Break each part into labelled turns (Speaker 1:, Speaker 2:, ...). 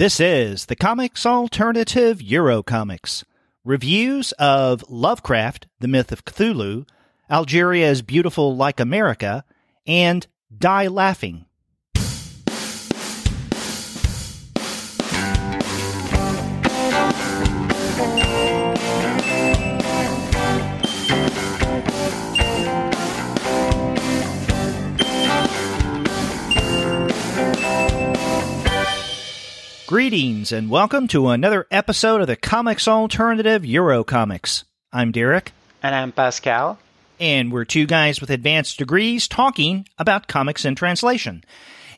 Speaker 1: This is the Comics Alternative Eurocomics. Reviews of Lovecraft, the Myth of Cthulhu, Algeria is Beautiful Like America, and Die Laughing. Greetings and welcome to another episode of the Comics Alternative Eurocomics. I'm Derek.
Speaker 2: And I'm Pascal.
Speaker 1: And we're two guys with advanced degrees talking about comics in translation.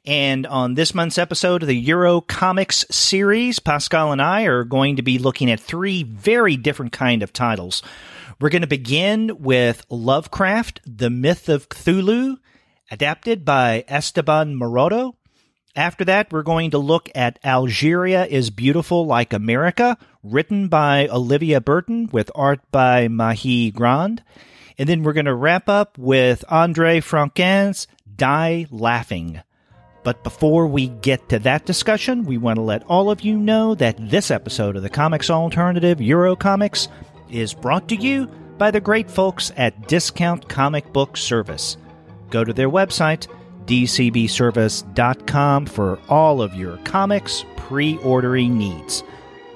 Speaker 1: And on this month's episode of the Eurocomics series, Pascal and I are going to be looking at three very different kind of titles. We're going to begin with Lovecraft, the Myth of Cthulhu, adapted by Esteban Maroto. After that, we're going to look at Algeria is Beautiful Like America, written by Olivia Burton with art by Mahi. And then we're going to wrap up with André Franquin's Die Laughing. But before we get to that discussion, we want to let all of you know that this episode of the Comics Alternative Eurocomics is brought to you by the great folks at Discount Comic Book Service. Go to their website, dcbservice.com, for all of your comics pre-ordering needs.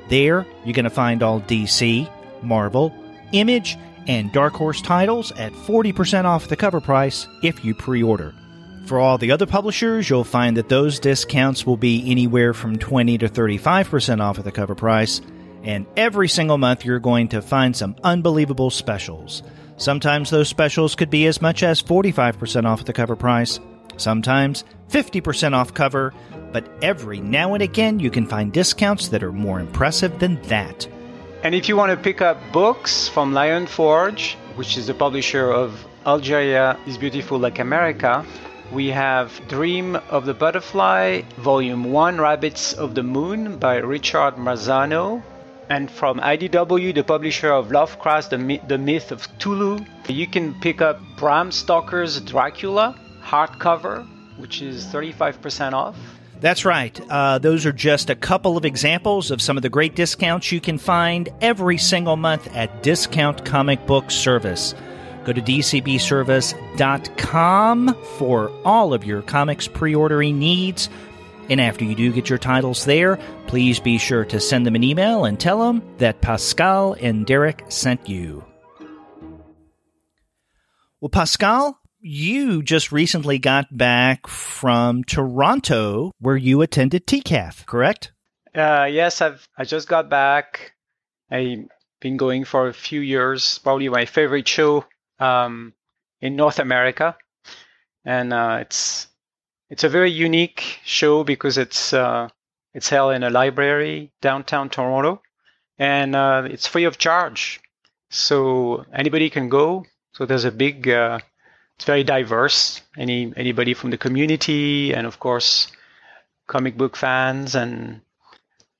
Speaker 1: There, you're going to find all DC, Marvel, Image, and Dark Horse titles at 40% off the cover price if you pre-order. For all the other publishers, you'll find that those discounts will be anywhere from 20 to 35% off of the cover price, and every single month you're going to find some unbelievable specials. Sometimes those specials could be as much as 45% off the cover price, sometimes 50% off cover, but every now and again you can find discounts that are more impressive than that.
Speaker 2: And if you want to pick up books from Lion Forge, which is the publisher of Algeria is Beautiful Like America, we have Dream of the Butterfly, Volume 1, Rabbits of the Moon by Richard Marzano. And from IDW, the publisher of Lovecraft, the Myth of Cthulhu, you can pick up Bram Stoker's Dracula hardcover, which is 35% off.
Speaker 1: That's right. Those are just a couple of examples of some of the great discounts you can find every single month at Discount Comic Book Service. Go to dcbservice.com for all of your comics pre-ordering needs. And after you do get your titles there, please be sure to send them an email and tell them that Pascal and Derek sent you. Well, Pascal, you just recently got back from Toronto, where you attended TCAF, correct?
Speaker 2: Yes, I just got back. I've been going for a few years, probably my favorite show in North America. And it's a very unique show because it's held in a library downtown Toronto, and it's free of charge. So anybody can go. So there's a big... It's very diverse. Anybody from the community, and of course, comic book fans, and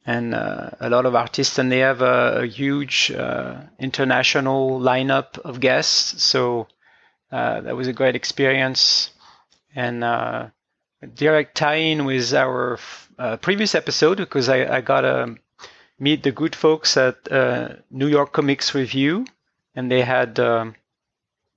Speaker 2: a lot of artists. And they have a huge international lineup of guests. So that was a great experience, and direct tie-in with our previous episode, because I got to meet the good folks at New York Comics Review, and they had.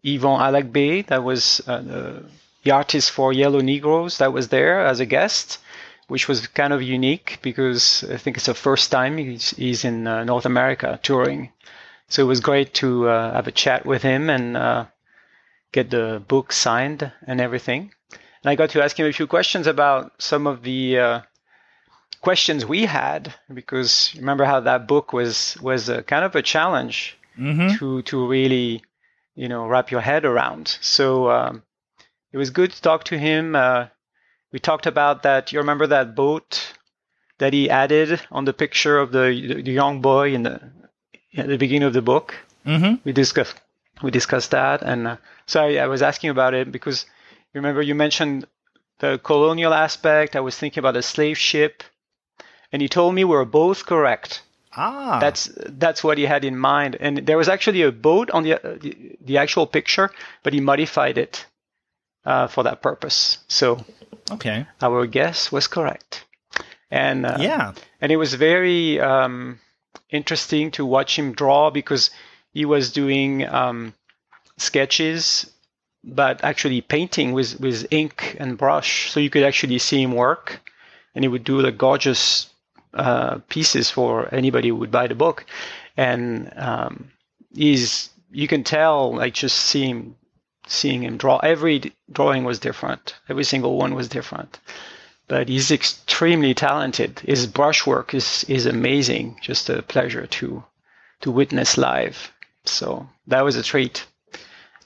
Speaker 2: Yvon Alagbe, that was the artist for Yellow Negroes, that was there as a guest, which was kind of unique because I think it's the first time he's in North America touring. So it was great to have a chat with him and get the book signed and everything. And I got to ask him a few questions about some of the questions we had, because remember how that book was kind of a challenge to really... wrap your head around. So it was good to talk to him. We talked about that. You remember that boat that he added on the picture of the young boy at the beginning of the book? Mm-hmm. We discussed that. And so I was asking about it because remember you mentioned the colonial aspect. I was thinking about a slave ship. And he told me we were both correct.
Speaker 1: Ah,
Speaker 2: that's what he had in mind, and there was actually a boat on the actual picture, but he modified it for that purpose. So,
Speaker 1: okay,
Speaker 2: our guess was correct. And and it was very interesting to watch him draw, because he was doing sketches, but actually painting with ink and brush, so you could actually see him work, and he would do the gorgeous pieces for anybody who would buy the book. And you can tell, like, just seeing him draw. Every drawing was different. Every single one was different. But he's extremely talented. His brushwork is amazing. Just a pleasure to witness live. So that was a treat,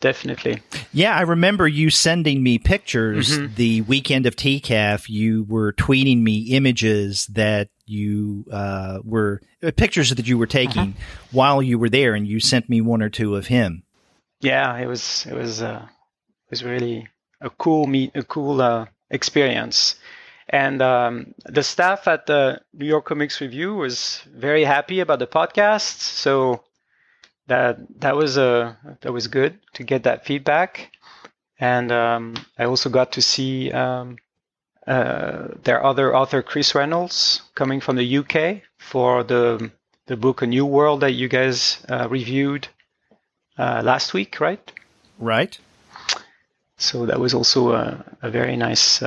Speaker 2: definitely.
Speaker 1: Yeah, I remember you sending me pictures the weekend of TCAF. You were tweeting me images that you were pictures that you were taking while you were there, and you sent me one or two of him.
Speaker 2: Yeah, it was really a cool experience. And the staff at the New York Comics Review was very happy about the podcast, so that was good to get that feedback. And I also got to see their other author, Chris Reynolds, coming from the UK for the book A New World that you guys reviewed last week, right?
Speaker 1: Right.
Speaker 2: So that was also a very nice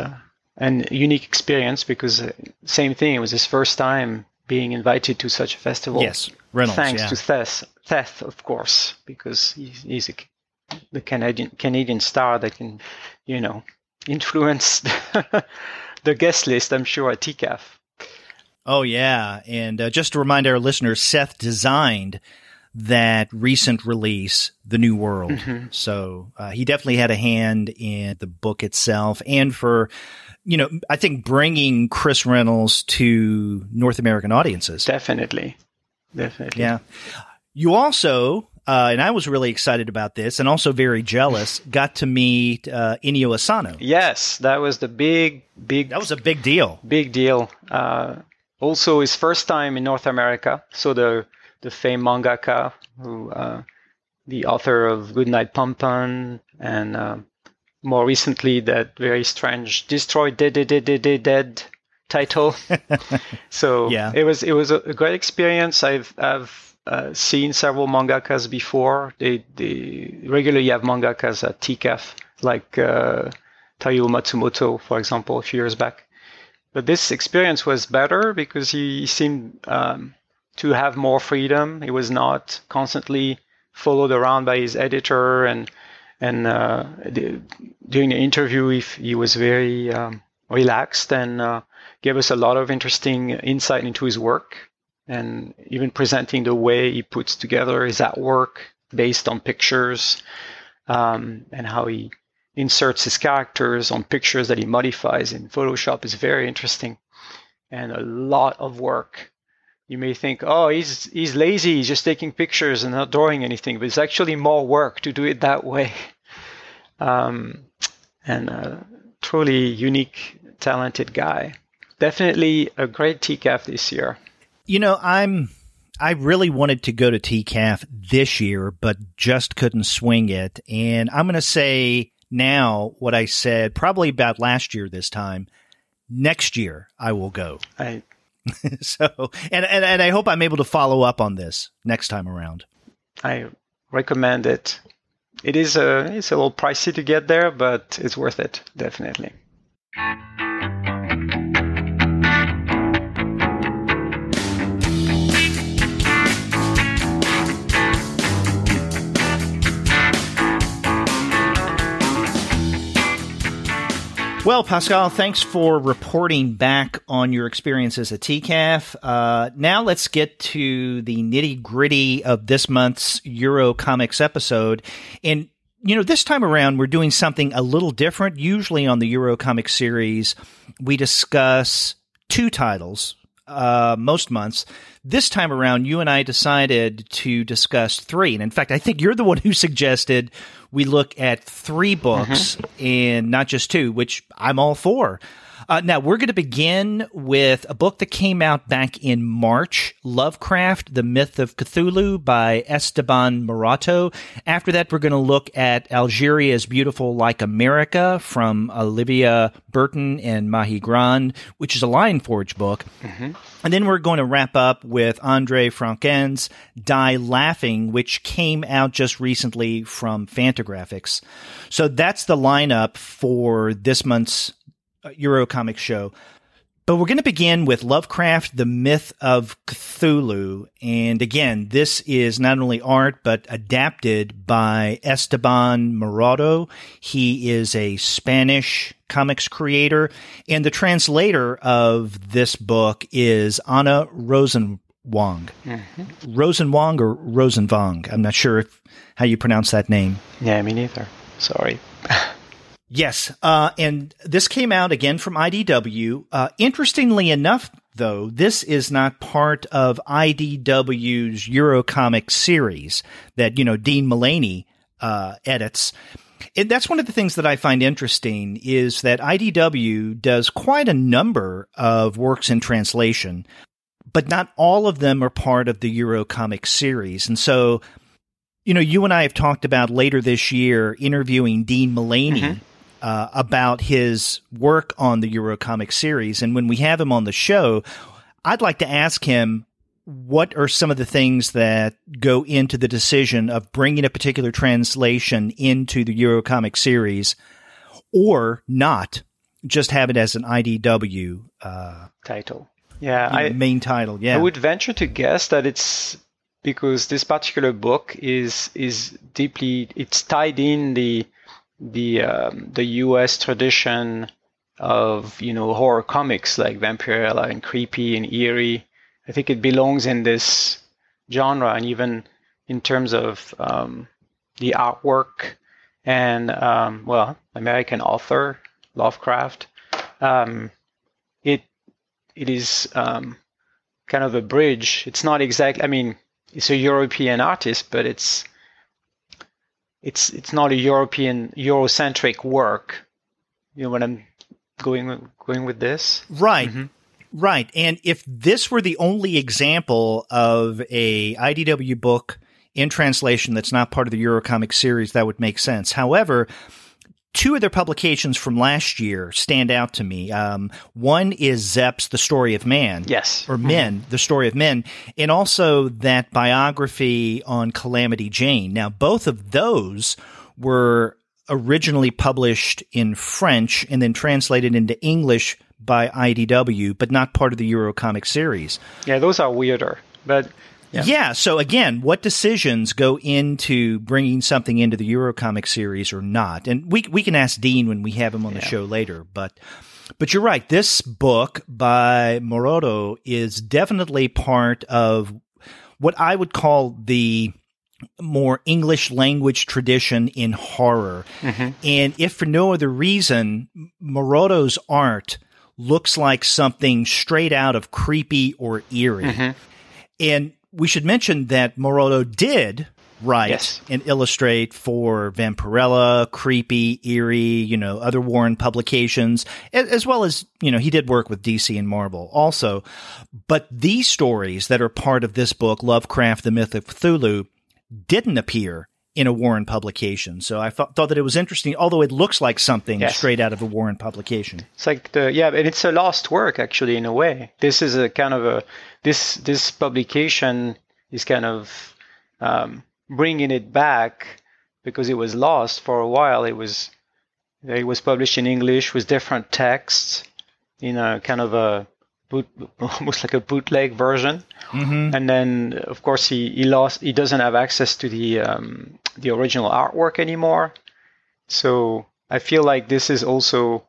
Speaker 2: and unique experience, because same thing, it was his first time being invited to such a festival.
Speaker 1: Yes, Reynolds,
Speaker 2: thanks to Seth, of course, because he's the Canadian star that can, influence the guest list, I'm sure, at TCAF.
Speaker 1: Oh, yeah. And just to remind our listeners, Seth designed that recent release, The New World. So he definitely had a hand in the book itself, and for, I think bringing Chris Reynolds to North American audiences. Definitely. Yeah. You also, and I was really excited about this and also very jealous, got to meet Ennio Asano.
Speaker 2: Yes, that was the big.
Speaker 1: That was a big deal.
Speaker 2: Big deal. Also his first time in North America. So the famed mangaka, who the author of Goodnight Pompon, and more recently that very strange Destroy Dead title. So yeah. It was a great experience. I've seen several mangakas before. They regularly have mangakas at TCAF, like Taiyo Matsumoto, for example, a few years back. But this experience was better because he seemed to have more freedom. He was not constantly followed around by his editor, and during the interview, he was very relaxed and gave us a lot of interesting insight into his work, and even presenting the way he puts together his artwork based on pictures, and how he inserts his characters on pictures that he modifies in Photoshop is very interesting, and a lot of work. You may think, oh, he's lazy, he's just taking pictures and not drawing anything, but it's actually more work to do it that way. And truly unique, talented guy. Definitely a great TCAF this year.
Speaker 1: I really wanted to go to TCAF this year, but just couldn't swing it. And I'm going to say now what I said probably about last year this time. Next year, I will go. So, and I hope I'm able to follow up on this next time around.
Speaker 2: I recommend it. It's a little pricey to get there, but it's worth it, definitely.
Speaker 1: Well, Pascal, thanks for reporting back on your experiences at TCAF. Now let's get to the nitty-gritty of this month's Euro Comics episode. And, this time around, we're doing something a little different. Usually on the Euro Comics series, we discuss 2 titles most months. This time around, you and I decided to discuss 3. And in fact, I think you're the one who suggested we look at 3 books and not just 2, which I'm all for. Now, we're going to begin with a book that came out back in March, Lovecraft, The Myth of Cthulhu by Esteban Maroto. After that, we're going to look at Algeria's Beautiful Like America from Olivia, Burton, and Mahi, which is a Lionforge book. Mm-hmm. And then we're going to wrap up with Andre Franquin's Die Laughing, which came out just recently from Fantagraphics. So that's the lineup for this month's Eurocomics show. But we're going to begin with Lovecraft, The Myth of Cthulhu. And again, this is not only art, but adapted by Esteban Maroto. He is a Spanish comics creator. And the translator of this book is Anna Rosenwang. Mm-hmm. Rosenwang or Rosenwang? I'm not sure how you pronounce that name.
Speaker 2: Yeah, me neither. Sorry.
Speaker 1: Yes, and this came out again from IDW. Interestingly enough, though, this is not part of IDW's Eurocomics series that, Dean Mullaney edits. And that's one of the things that I find interesting is that IDW does quite a number of works in translation, but not all of them are part of the Eurocomics series. And so, you and I have talked about later this year interviewing Dean Mullaney, mm-hmm. About his work on the Eurocomics series. And when we have him on the show, I'd like to ask him what are some of the things that go into the decision of bringing a particular translation into the Eurocomics series or not, just have it as an IDW
Speaker 2: title. Yeah,
Speaker 1: main title. Yeah,
Speaker 2: I would venture to guess that it's because this particular book is deeply, it's tied in the U.S. tradition of, horror comics like Vampirella and creepy and eerie. I think it belongs in this genre, and even in terms of the artwork and, American author, Lovecraft. It is kind of a bridge. It's not exactly, it's a European artist, but it's not a Eurocentric work. You know what I'm going with this?
Speaker 1: Right.
Speaker 2: Mm-hmm.
Speaker 1: Right. And if this were the only example of a IDW book in translation that's not part of the Eurocomics series, that would make sense. However, two of their publications from last year stand out to me. One is Zepp's The Story of Man.
Speaker 2: Yes.
Speaker 1: Or Men, The Story of Men. And also that biography on Calamity Jane. Now, both of those were originally published in French and then translated into English by IDW, but not part of the Eurocomics series.
Speaker 2: Yeah, those are weirder. But
Speaker 1: yeah. So again, what decisions go into bringing something into the Eurocomics series or not? And we can ask Dean when we have him on the show later. But you're right. This book by Maroto is definitely part of what I would call the more English language tradition in horror. Mm-hmm. And if for no other reason, Maroto's art looks like something straight out of creepy or eerie. Mm-hmm. And we should mention that Maroto did write and illustrate for Vampirella, creepy, eerie, other Warren publications, as well as, he did work with DC and Marvel also. But these stories that are part of this book, Lovecraft, The Myth of Cthulhu, didn't appear in a Warren publication. So I thought that it was interesting, although it looks like something straight out of a Warren publication.
Speaker 2: It's like and it's a lost work actually in a way. This is a kind of this publication is kind of bringing it back because it was lost for a while. It was published in English with different texts in a kind of almost like a bootleg version. Mm-hmm. And then, of course, he doesn't have access to the original artwork anymore. So I feel like this is also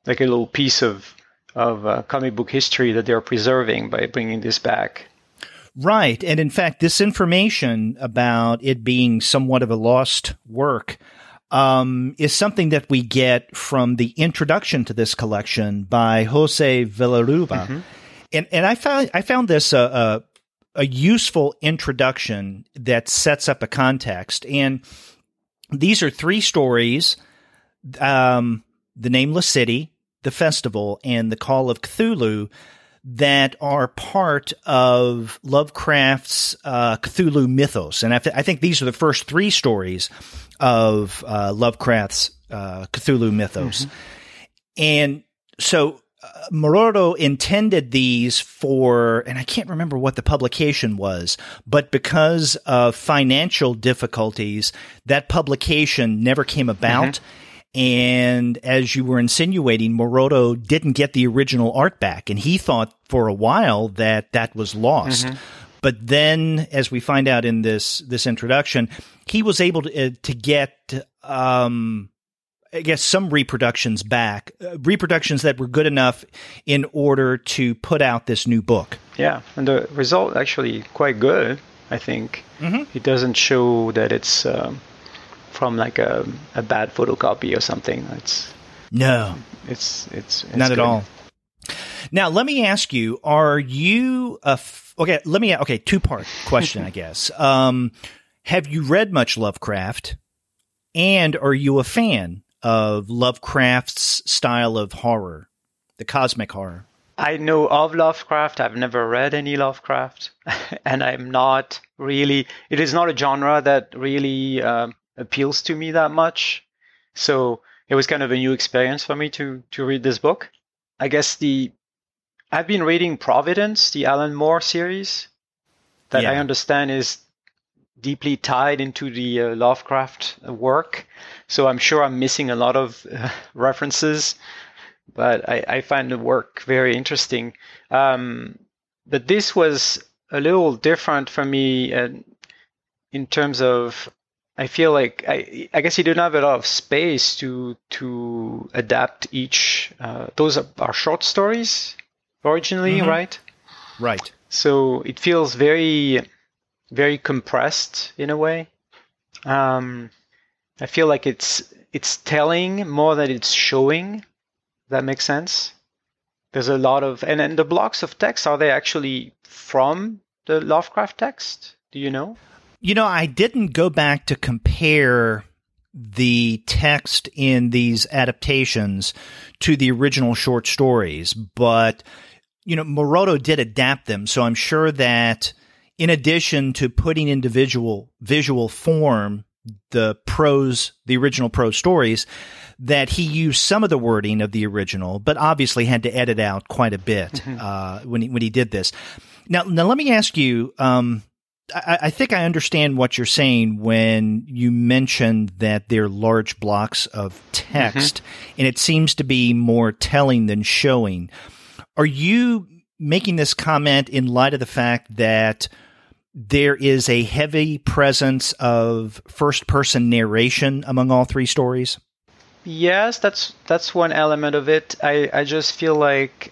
Speaker 2: like a little piece of comic book history that they're preserving by bringing this back.
Speaker 1: Right. And in fact, this information about it being somewhat of a lost work is something that we get from the introduction to this collection by Jose Villaruba. Mm-hmm. And I found this a useful introduction that sets up a context. And these are three stories: the Nameless City, the festival and the Call of Cthulhu that are part of Lovecraft's Cthulhu mythos. And I think these are the first three stories of Lovecraft's Cthulhu mythos. And so Maroto intended these for, and I can't remember what the publication was, but because of financial difficulties, that publication never came about. And as you were insinuating, Maroto didn't get the original art back, and he thought for a while that that was lost. But then, as we find out in this introduction, he was able to get, I guess, some reproductions back, reproductions that were good enough in order to put out this new book. Yeah, and the result actually quite good, I think. It doesn't show that it's from like a bad photocopy or something. It's not good at all. Now, let me ask you: are you two-part question, I guess. Have you read much Lovecraft, and are you a fan of Lovecraft's style of horror, the cosmic horror? I know of Lovecraft. I've never read any Lovecraft, and I'm not really. It is not a genre that really appeals to me that much. So it was kind of a new experience for me to read this book. I guess I've been reading Providence, the Alan Moore series, that I understand is deeply tied into the Lovecraft work. So I'm sure I'm missing a lot of references, but I find the work very interesting. But this was a little different for me in terms of, I feel like I guess he didn't have a lot of space to adapt each. Those are short stories originally, right? Right. So it feels very, very compressed in a way. I feel like it's telling more than it's showing. Does that make sense? There's a lot of, and the blocks of text, are they actually from the Lovecraft text? Do you know? You know, I didn't go back to compare the text in these adaptations to the original short stories, but, you know, Maroto did adapt them. So I'm sure that in addition to putting into visual form the original prose stories, that he used some of the wording of the original, but obviously had to edit out quite a bit when he did this. Now let me ask you, I think I understand what you're saying when you mentioned that they're large blocks of text, and it seems to be more telling than showing. Are you making this comment in light of the fact that there is a heavy presence of first-person narration among all three stories? Yes, that's one element of it. I just feel like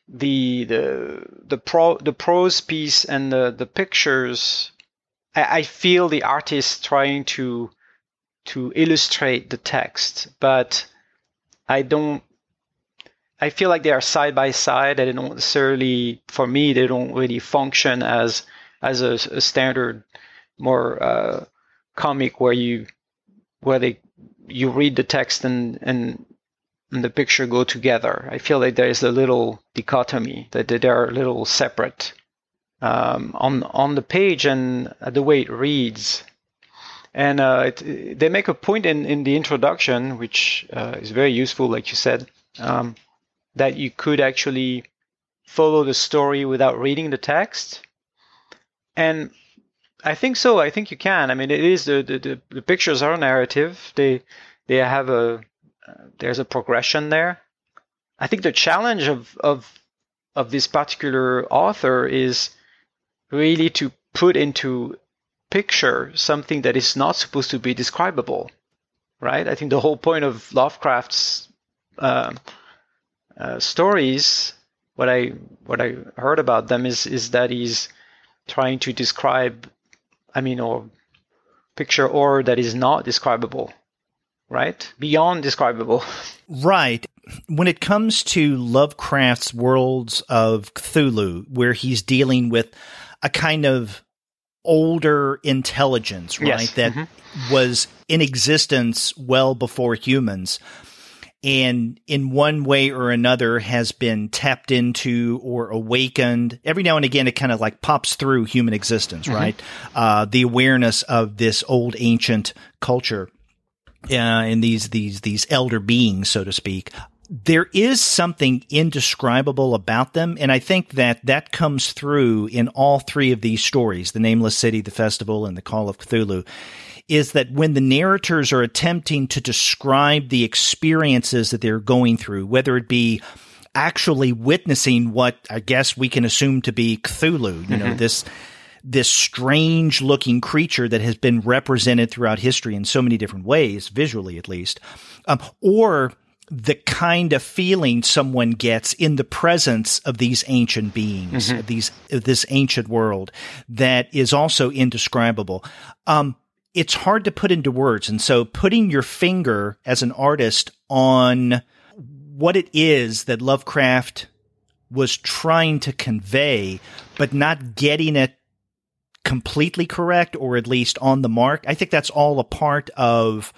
Speaker 1: the prose piece and the pictures, I feel the artist trying to illustrate the text, but I feel like they are side by side, and they don't necessarily, for me, they don't really function as a standard, more comic where you read the text and the picture go together. I feel like there is a little dichotomy, that they are a little separate on the page and the way it reads. And they make a point in the introduction, which is very useful, like you said, that you could actually follow the story without reading the text. And I think so. I think you can. I mean, it is the pictures are narrative. They have there's a progression there. I think the challenge of this particular author is really to put into picture something that is not supposed to be describable, right? I think the whole point of Lovecraft's stories, what I heard about them is that he's trying to describe, or picture horror that is not describable, right? Beyond describable. Right. When it comes to Lovecraft's worlds of Cthulhu, where he's dealing with a kind of older intelligence, right? Yes. That was in existence well before humans. and in one way or another has been tapped into or awakened. Every now and again, it kind of like pops through human existence, right? The awareness of this old ancient culture, and these elder beings, so to speak. There is something indescribable about them, and I think that comes through in all three of these stories, the Nameless City, the Festival, and the Call of Cthulhu, is that when the narrators are attempting to describe the experiences that they're going through, whether it be actually witnessing what I guess we can assume to be Cthulhu, you know, this strange-looking creature that has been represented throughout history in so many different ways, visually at least, or the kind of feeling someone gets in the presence of these ancient beings, of this ancient world that is also indescribable. It's hard to put into words. And so putting your finger as an artist on what it is that Lovecraft was trying to convey, but not getting it completely correct, or at least on the mark, I think that's all a part of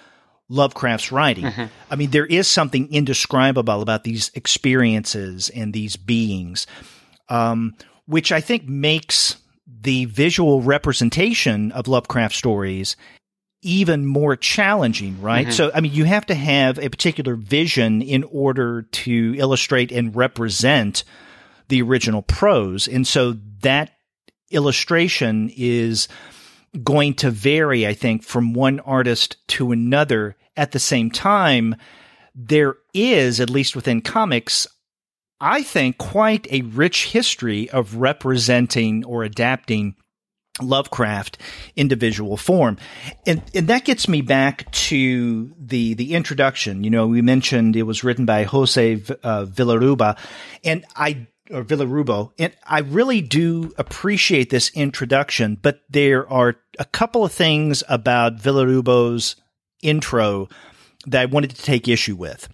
Speaker 1: Lovecraft's writing. I mean, there is something indescribable about these experiences and these beings, which I think makes the visual representation of Lovecraft stories even more challenging, right? So, I mean, you have to have a particular vision in order to illustrate and represent the original prose. And so that illustration is going to vary, I think, from one artist to another. At the same time, there is, at least within comics, I think, quite a rich history of representing or adapting Lovecraft into visual form. And that gets me back to the introduction. You know, we mentioned it was written by Jose Villaruba, Villarubo, and I really do appreciate this introduction, but there are a couple of things about Villarubo's intro that I wanted to take issue with.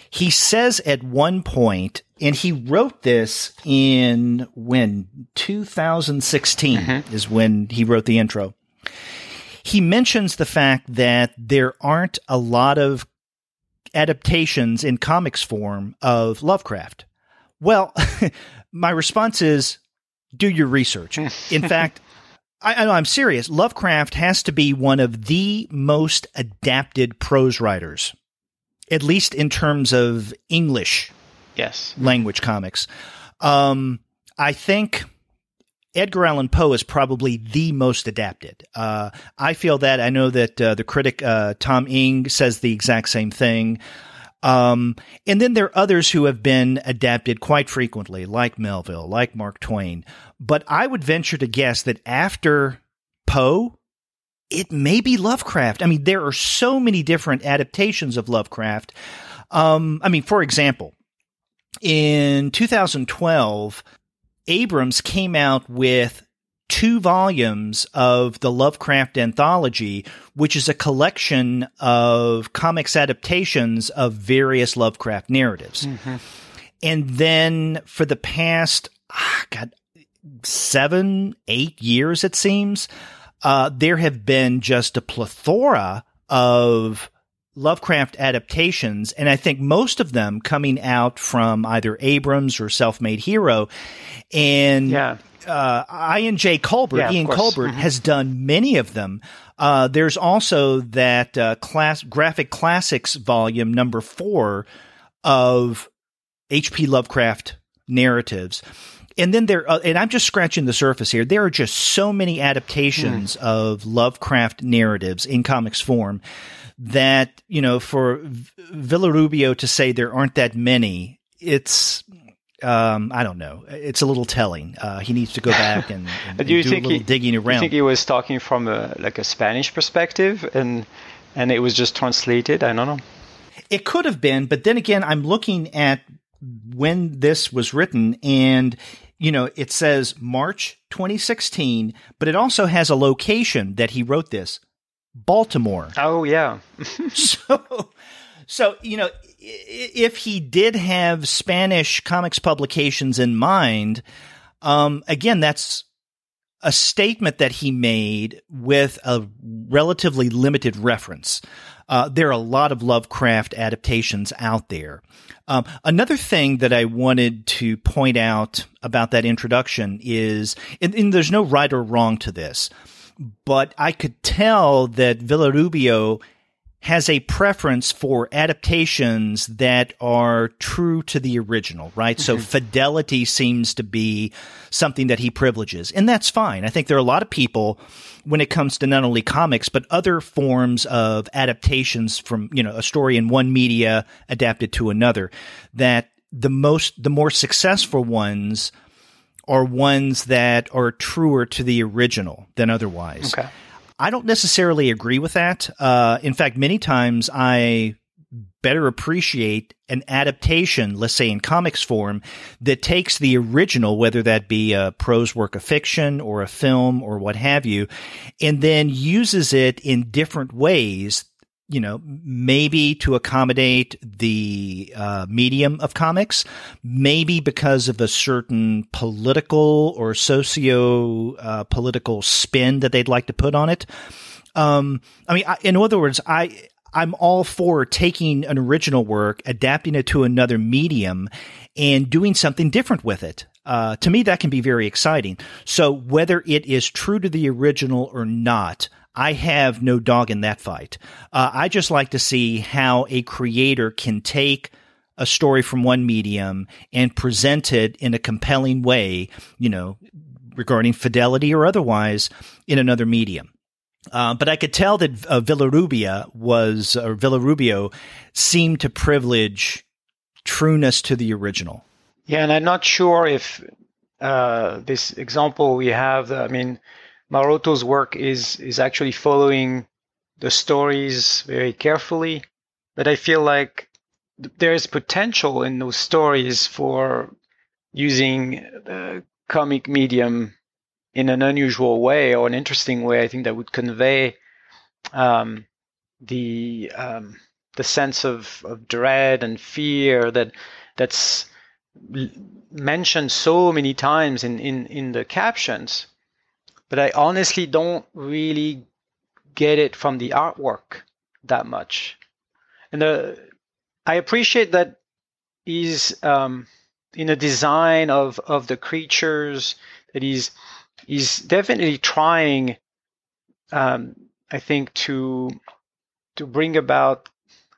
Speaker 1: He says at one point, and he wrote this in 2016 is when he wrote the intro. He mentions the fact that there aren't a lot of adaptations in comics form of Lovecraft. Well, my response is, do your research. In fact, I'm serious. Lovecraft has to be one of the most adapted prose writers, at least in terms of English language comics. I think Edgar Allan Poe is probably the most adapted. I feel that. I know that the critic Tom Ing says the exact same thing. And then there are others who have been adapted quite frequently, like Melville, like Mark Twain. But I would venture to guess that after Poe, it may be Lovecraft. I mean, there are so many different adaptations of Lovecraft. I mean, for example, in 2012, Abrams came out with 2 volumes of the Lovecraft Anthology, which is a collection of comics adaptations of various Lovecraft narratives. And then for the past, 7-8 years, it seems, there have been just a plethora of Lovecraft adaptations, and I think most of them coming out from either Abrams or Self-Made Hero. And Ian Colbert has done many of them. There's also that Graphic Classics volume number 4 of H.P. Lovecraft narratives. And then and I'm just scratching the surface here. There are just so many adaptations of Lovecraft narratives in comics form that, you know, for Villarubio to say there aren't that many, it's, I don't know. It's a little telling. He needs to go back and do a little digging around.
Speaker 2: Do you think he was talking from a Spanish perspective and it was just translated? I don't know.
Speaker 1: It could have been, but then again, I'm looking at when this was written, and, you know, it says March 2016, but it also has a location that he wrote this, Baltimore.
Speaker 2: Oh, yeah.
Speaker 1: So, you know, if he did have Spanish comics publications in mind, again, that's a statement that he made with a relatively limited reference. There are a lot of Lovecraft adaptations out there. Another thing that I wanted to point out about that introduction is, and there's no right or wrong to this, but I could tell that Villarubio has a preference for adaptations that are true to the original, right? Mm-hmm. So fidelity seems to be something that he privileges, and that's fine. I think there are a lot of people, when it comes to not only comics, but other forms of adaptations from, a story in one media adapted to another, that the more successful ones are ones that are truer to the original than otherwise.
Speaker 2: Okay.
Speaker 1: I don't necessarily agree with that. In fact, many times I better appreciate an adaptation, let's say in comics form, that takes the original, whether that be a prose work of fiction or a film or what have you, and then uses it in different ways, maybe to accommodate the medium of comics, maybe because of a certain political or socio-political spin that they'd like to put on it. In other words, I'm all for taking an original work, adapting it to another medium, and doing something different with it. To me, that can be very exciting. So whether it is true to the original or not, I have no dog in that fight. I just like to see how a creator can take a story from one medium and present it in a compelling way, regarding fidelity or otherwise, in another medium. But I could tell that Villarubio seemed to privilege trueness to the original.
Speaker 2: Yeah, and I'm not sure if this example we have, Maroto's work is actually following the stories very carefully, but I feel like there's potential in those stories for using the comic medium in an unusual way or an interesting way. I think that would convey the sense of dread and fear that's mentioned so many times in the captions. But I honestly don't really get it from the artwork that much. And I appreciate that he's in a design of the creatures, that he's definitely trying, I think, to bring about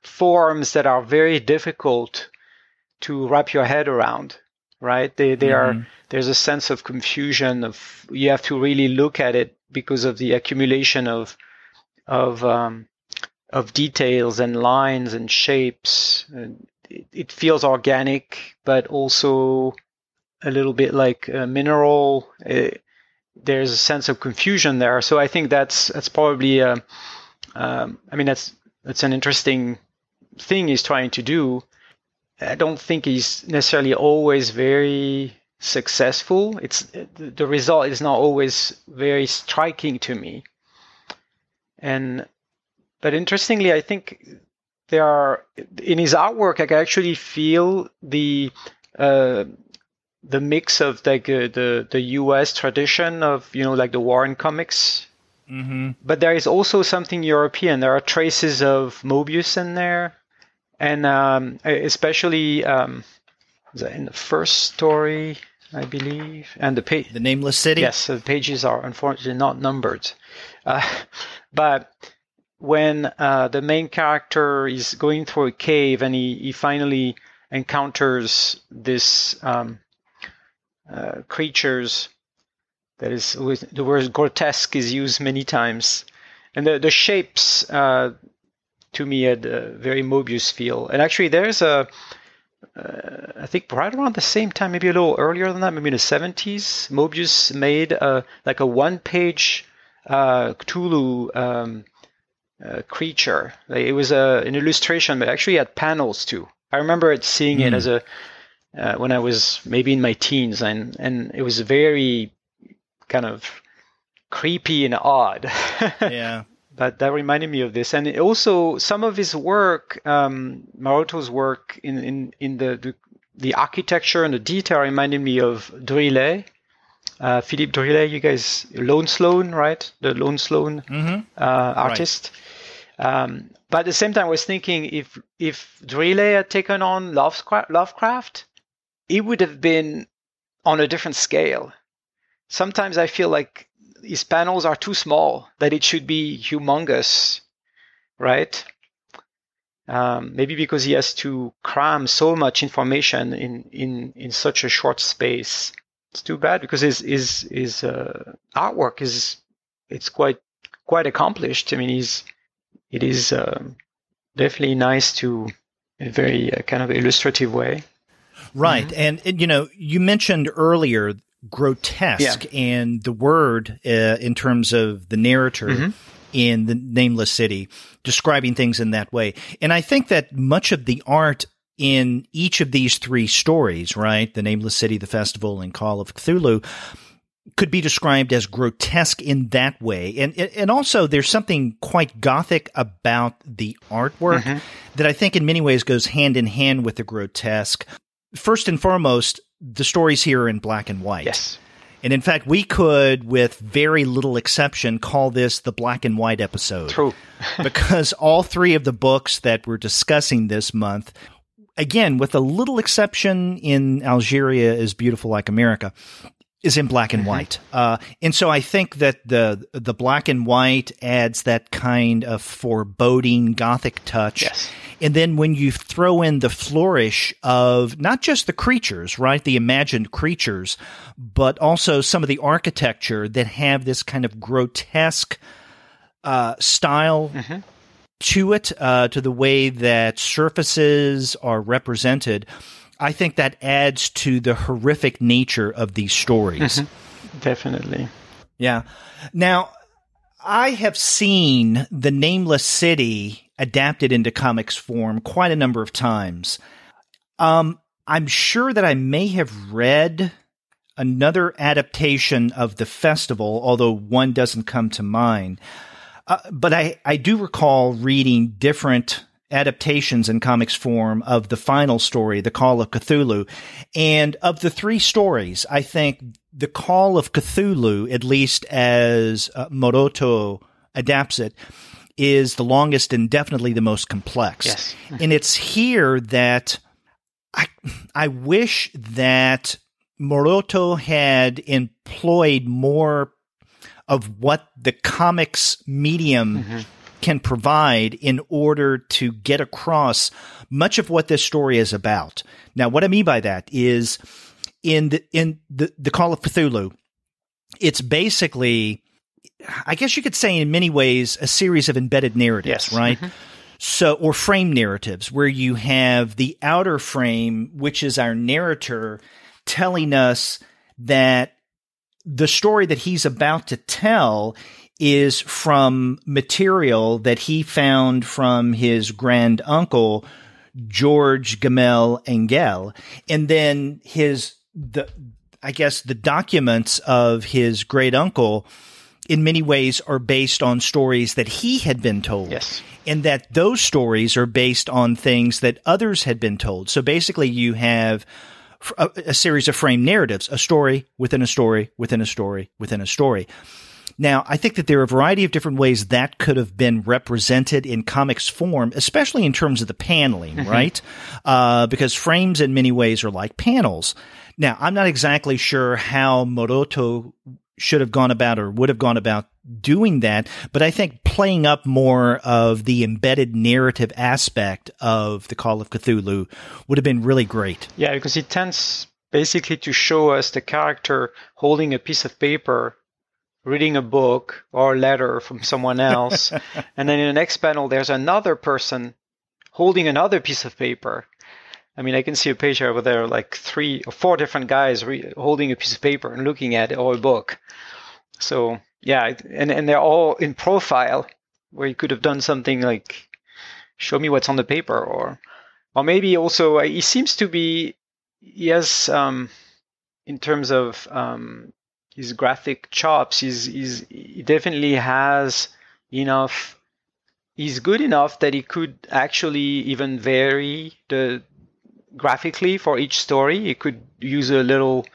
Speaker 2: forms that are very difficult to wrap your head around. Right? There's a sense of confusion of, you have to really look at it because of the accumulation of details and lines and shapes. It feels organic, but also a little bit like a mineral. There's a sense of confusion there. So I think that's probably that's an interesting thing he's trying to do. I don't think he's necessarily always very successful. The result is not always very striking to me. But interestingly, I think there are, in his artwork, I can actually feel the mix of like the US tradition of like the Warren comics. Mm-hmm. But there is also something European. There are traces of Mobius in there. And especially in the first story, I believe, and the
Speaker 1: Nameless City.
Speaker 2: Yes, the pages are unfortunately not numbered. But when the main character is going through a cave and he finally encounters this creatures, that is, the word grotesque is used many times, and the shapes. To me, had a very Mobius feel. And actually, there's I think right around the same time, maybe a little earlier than that, maybe in the 70s, Mobius made like a one-page Cthulhu creature. Like, it was an illustration, but actually had panels too. I remember seeing it as when I was maybe in my teens, and it was very kind of creepy and odd.
Speaker 1: Yeah.
Speaker 2: But that reminded me of this. And also some of his work, Maroto's work in the architecture and the detail reminded me of Druillet. Philippe Drouillet, you guys, Lone Sloan, right? The Lone Sloan artist. Right. But at the same time, I was thinking if Drouillet had taken on Lovecraft, it would have been on a different scale. Sometimes I feel like his panels are too small, that it should be humongous, right? Maybe because he has to cram so much information in such a short space. It's too bad because his artwork it's quite accomplished. I mean, it is definitely nice in a very kind of illustrative way.
Speaker 1: Right, and you mentioned earlier grotesque and the word in terms of the narrator in the Nameless City, describing things in that way. And I think that much of the art in each of these three stories, right, the Nameless City, the Festival, and Call of Cthulhu, could be described as grotesque in that way. And also there's something quite gothic about the artwork that I think in many ways goes hand in hand with the grotesque. First and foremost, the stories here are in black and white.
Speaker 2: Yes.
Speaker 1: And in fact, we could, with very little exception, call this the black and white episode.
Speaker 2: True.
Speaker 1: Because all three of the books that we're discussing this month, again, with a little exception in Algeria is Beautiful Like America, is in black and white. And so I think that the black and white adds that kind of foreboding gothic touch.
Speaker 2: Yes.
Speaker 1: And then when you throw in the flourish of not just the creatures, right, the imagined creatures, but also some of the architecture that have this kind of grotesque style to it, to the way that surfaces are represented, I think that adds to the horrific nature of these stories.
Speaker 2: Definitely.
Speaker 1: Yeah. Now, I have seen The Nameless City adapted into comics form quite a number of times. I'm sure that I may have read another adaptation of The Festival, although one doesn't come to mind. But I do recall reading different adaptations in comics form of the final story, The Call of Cthulhu. And of the three stories, I think The Call of Cthulhu, at least as Maroto adapts it, is the longest and definitely the most complex.
Speaker 2: Yes.
Speaker 1: And it's here that I wish that Maroto had employed more of what the comics medium can provide in order to get across much of what this story is about. Now, what I mean by that is in the Call of Cthulhu, it's basically, I guess you could say in many ways, a series of embedded narratives, right? So, or frame narratives where you have the outer frame, which is our narrator telling us that the story that he's about to tell is from material that he found from his grand uncle, George Gamel Engel. And then the documents of his great uncle in many ways are based on stories that he had been told.
Speaker 2: Yes.
Speaker 1: And that those stories are based on things that others had been told. So basically you have a series of frame narratives, a story within a story within a story within a story. Now, I think that there are a variety of different ways that could have been represented in comics form, especially in terms of the paneling, right? Because frames in many ways are like panels. Now, I'm not exactly sure how Maroto should have gone about or would have gone about doing that, but I think playing up more of the embedded narrative aspect of the Call of Cthulhu would have been really great.
Speaker 2: Yeah, because it tends basically to show us the character holding a piece of paper, reading a book or a letter from someone else, and then in the next panel there's another person holding another piece of paper. I mean, I can see a page over there, like 3 or 4 different guys holding a piece of paper and looking at it, or a book. So, yeah, and they're all in profile, where you could have done something like, show me what's on the paper, or maybe also, he seems to be, he has, in terms of his graphic chops, he definitely has enough, he's good enough that he could actually even vary the graphically for each story. He could use a little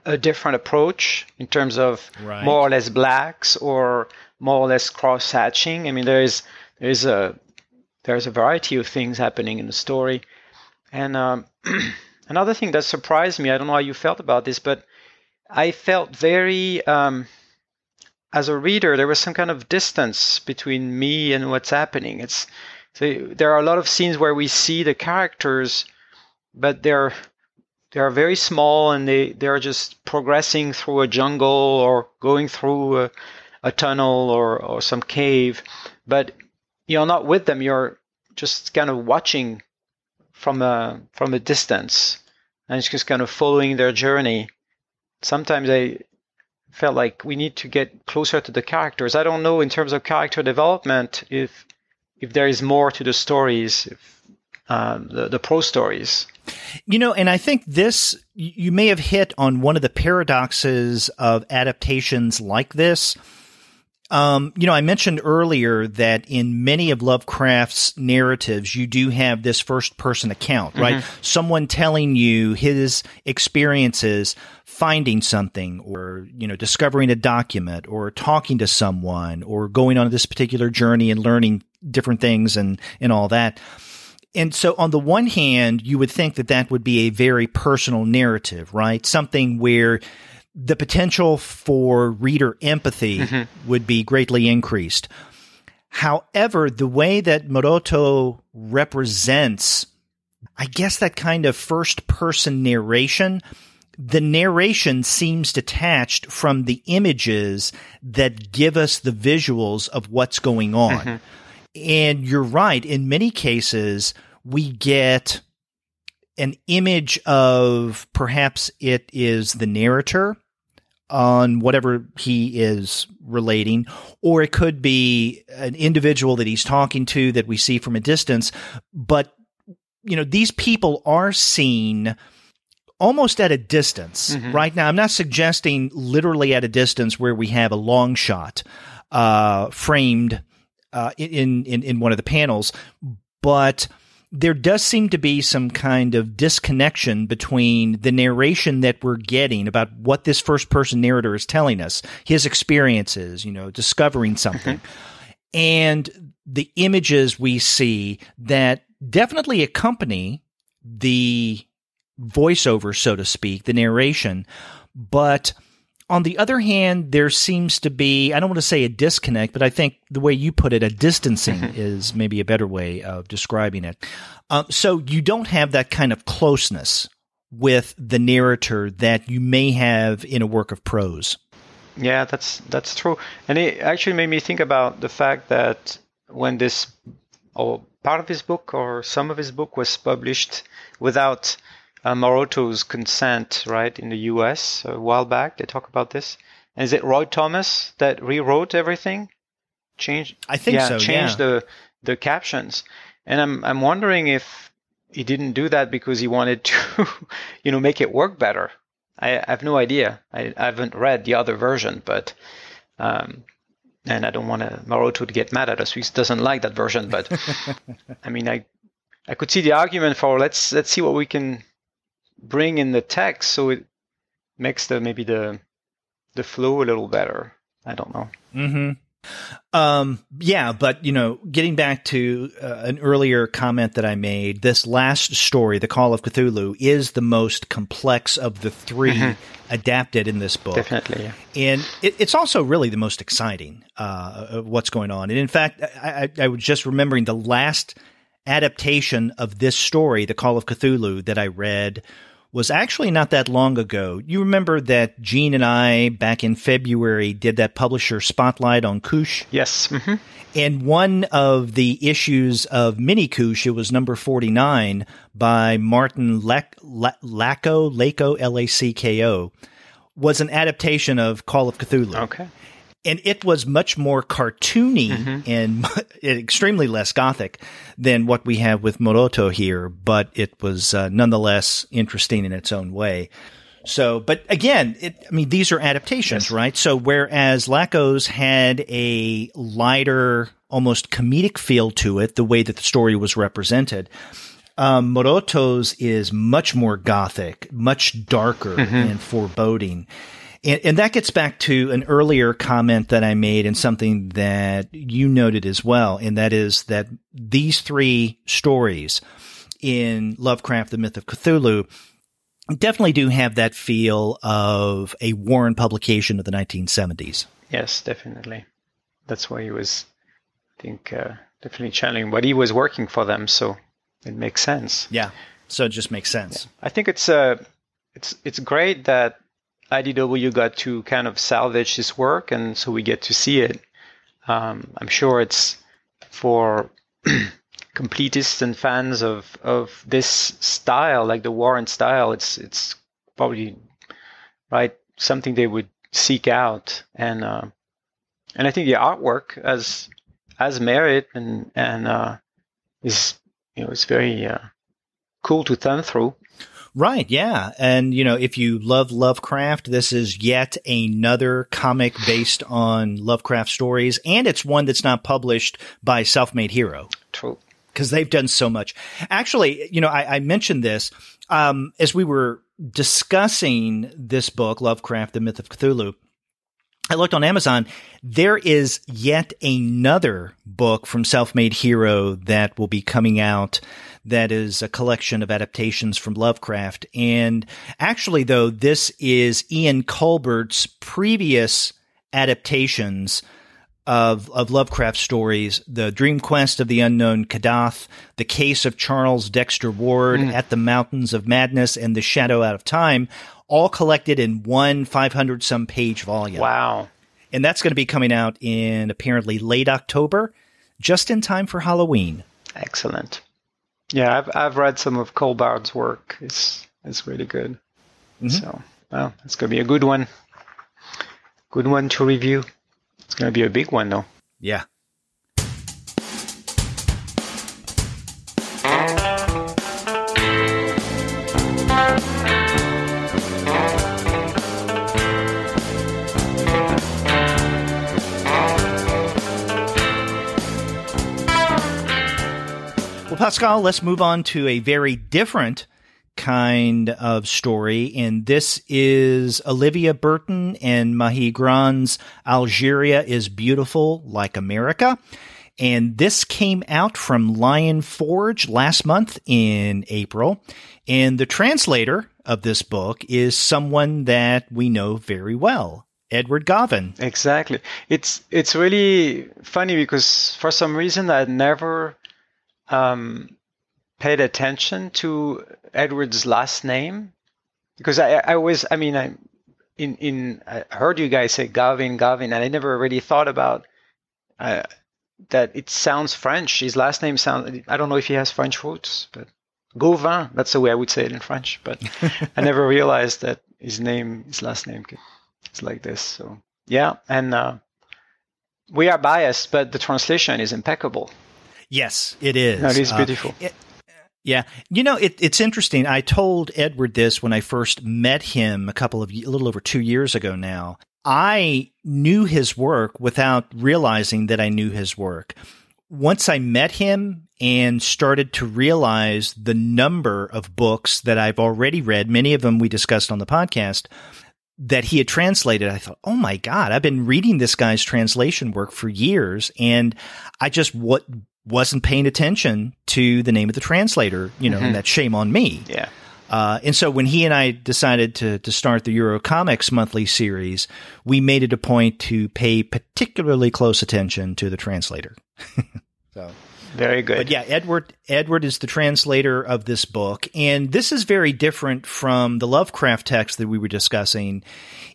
Speaker 2: a different approach in terms of
Speaker 1: Right.
Speaker 2: more or less blacks or more or less cross-hatching. I mean, there's a variety of things happening in the story. And another thing that surprised me, I don't know how you felt about this, but I felt very, as a reader, there was some kind of distance between me and what's happening. There are a lot of scenes where we see the characters, but they're very small, and they're just progressing through a jungle or going through a tunnel or some cave. But you're not with them. You're just kind of watching from a distance, and it's just kind of following their journey. Sometimes I felt like we need to get closer to the characters. I don't know in terms of character development if there is more to the stories, the prose stories.
Speaker 1: And I think you may have hit on one of the paradoxes of adaptations like this. I mentioned earlier that in many of Lovecraft's narratives, you do have this first-person account, right? Mm-hmm. Someone telling you his experiences finding something or, discovering a document or talking to someone or going on this particular journey and learning different things and all that. And so on the one hand, you would think that would be a very personal narrative, right? Something where the potential for reader empathy mm-hmm. would be greatly increased. However, the way that Maroto represents, I guess, that kind of first-person narration, the narration seems detached from the images that give us the visuals of what's going on. Mm-hmm. And you're right. In many cases, we get an image of perhaps it is the narrator on whatever he is relating, or it could be an individual that he's talking to that we see from a distance. But, these people are seen almost at a distance. Mm-hmm. Right now, I'm not suggesting literally at a distance where we have a long shot framed in one of the panels, but there does seem to be some kind of disconnection between the narration that we're getting about what this first-person narrator is telling us, his experiences, discovering something, and the images we see that definitely accompany the voiceover, so to speak, the narration. But on the other hand, there seems to be, I don't want to say a disconnect, but I think the way you put it, a distancing is maybe a better way of describing it. So you don't have that kind of closeness with the narrator that you may have in a work of prose.
Speaker 2: Yeah, that's true. And it actually made me think about the fact that when this, or part of his book or some of his book was published without Maroto's consent, right, in the US a while back. They talk about this. And is it Roy Thomas that rewrote everything? Changed the captions. And I'm wondering if he didn't do that because he wanted to, make it work better. I have no idea. I haven't read the other version, but and I don't want Maroto to get mad at us. He doesn't like that version, but I mean, I could see the argument for let's see what we can bring in the text so it makes maybe the flow a little better. I don't know.
Speaker 1: Mm-hmm. Yeah, but getting back to an earlier comment that I made, this last story, The Call of Cthulhu, is the most complex of the three adapted in this book.
Speaker 2: Definitely, yeah.
Speaker 1: And it's also really the most exciting of what's going on. And in fact, I was just remembering the last adaptation of this story, The Call of Cthulhu, that I read was actually not that long ago. You remember that Gene and I, back in February, did that publisher spotlight on Couche?
Speaker 2: Yes. Mm-hmm. And
Speaker 1: one of the issues of Mini Couche, it was number 49, by Martin Lacko, Lacko, was an adaptation of Call of Cthulhu.
Speaker 2: Okay.
Speaker 1: And it was much more cartoony and extremely less gothic than what we have with Maroto here, but it was nonetheless interesting in its own way. So, but again, these are adaptations, yes. Right? So whereas Lacko's had a lighter, almost comedic feel to it, the way that the story was represented, Maroto's is much more gothic, much darker and foreboding. And that gets back to an earlier comment that I made and something that you noted as well. And that is that these three stories in Lovecraft, the Myth of Cthulhu, definitely do have that feel of a Warren publication of the 1970s.
Speaker 2: Yes, definitely. That's why he was, I think, definitely channeling what he was working for them. So it makes sense.
Speaker 1: Yeah. So it just makes sense.
Speaker 2: Yeah. I think it's great that IDW got to kind of salvage this work, and so we get to see it. I'm sure it's for completists and fans of this style, like the Warren style. It's probably right something they would seek out, and I think the artwork has merit and is it's very cool to thumb through.
Speaker 1: Right, yeah. And, if you love Lovecraft, this is yet another comic based on Lovecraft stories, and it's one that's not published by Self-Made Hero.
Speaker 2: True.
Speaker 1: Because they've done so much. Actually, I mentioned this as we were discussing this book, Lovecraft, the Myth of Cthulhu. I looked on Amazon. There is yet another book from Self-Made Hero that will be coming out that is a collection of adaptations from Lovecraft. And actually, though, this is Ian Colbert's previous adaptations of Lovecraft stories, The Dream Quest of the Unknown Kadath, The Case of Charles Dexter Ward, At the Mountains of Madness, and The Shadow Out of Time, all collected in one 500-some page volume.
Speaker 2: Wow.
Speaker 1: And that's going to be coming out in apparently late October, just in time for Halloween.
Speaker 2: Excellent. Yeah, I've read some of Colbert's work. It's really good. So, well, it's going to be a good one. Good one to review. It's going to be a big one, though.
Speaker 1: Yeah. Well, Pascal, let's move on to a very different kind of story, and this is Olivia Burton and Mahi Grand's Algeria is Beautiful Like America. And this came out from Lion Forge last month in April. And the translator of this book is someone that we know very well, Edward Gavin.
Speaker 2: Exactly. It's really funny because for some reason I never paid attention to Edward's last name, because I heard you guys say Gavin, and I never really thought about that it sounds French. His last name sounds, I don't know if he has French roots, but Gauvin, that's the way I would say it in French, but I never realized that his last name is like this. So yeah, and we are biased, but the translation is impeccable.
Speaker 1: Yes, it is.
Speaker 2: No, it is beautiful.
Speaker 1: Yeah. It's interesting. I told Edward this when I first met him a little over 2 years ago now. I knew his work without realizing that I knew his work. Once I met him and started to realize the number of books that I've already read, many of them we discussed on the podcast, that he had translated, I thought, oh my God, I've been reading this guy's translation work for years, and I just wasn't paying attention to the name of the translator, and that's shame on me.
Speaker 2: Yeah.
Speaker 1: And so when he and I decided to start the Euro Comics monthly series, we made it a point to pay particularly close attention to the translator. So
Speaker 2: very good.
Speaker 1: But yeah, Edward is the translator of this book, and this is very different from the Lovecraft text that we were discussing,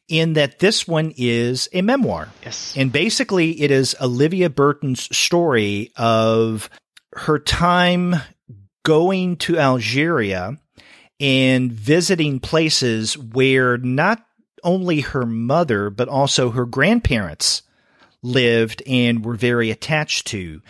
Speaker 1: in that this one is a memoir.
Speaker 2: Yes.
Speaker 1: And basically it is Olivia Burton's story of her time going to Algeria and visiting places where not only her mother, but also her grandparents lived and were very attached to.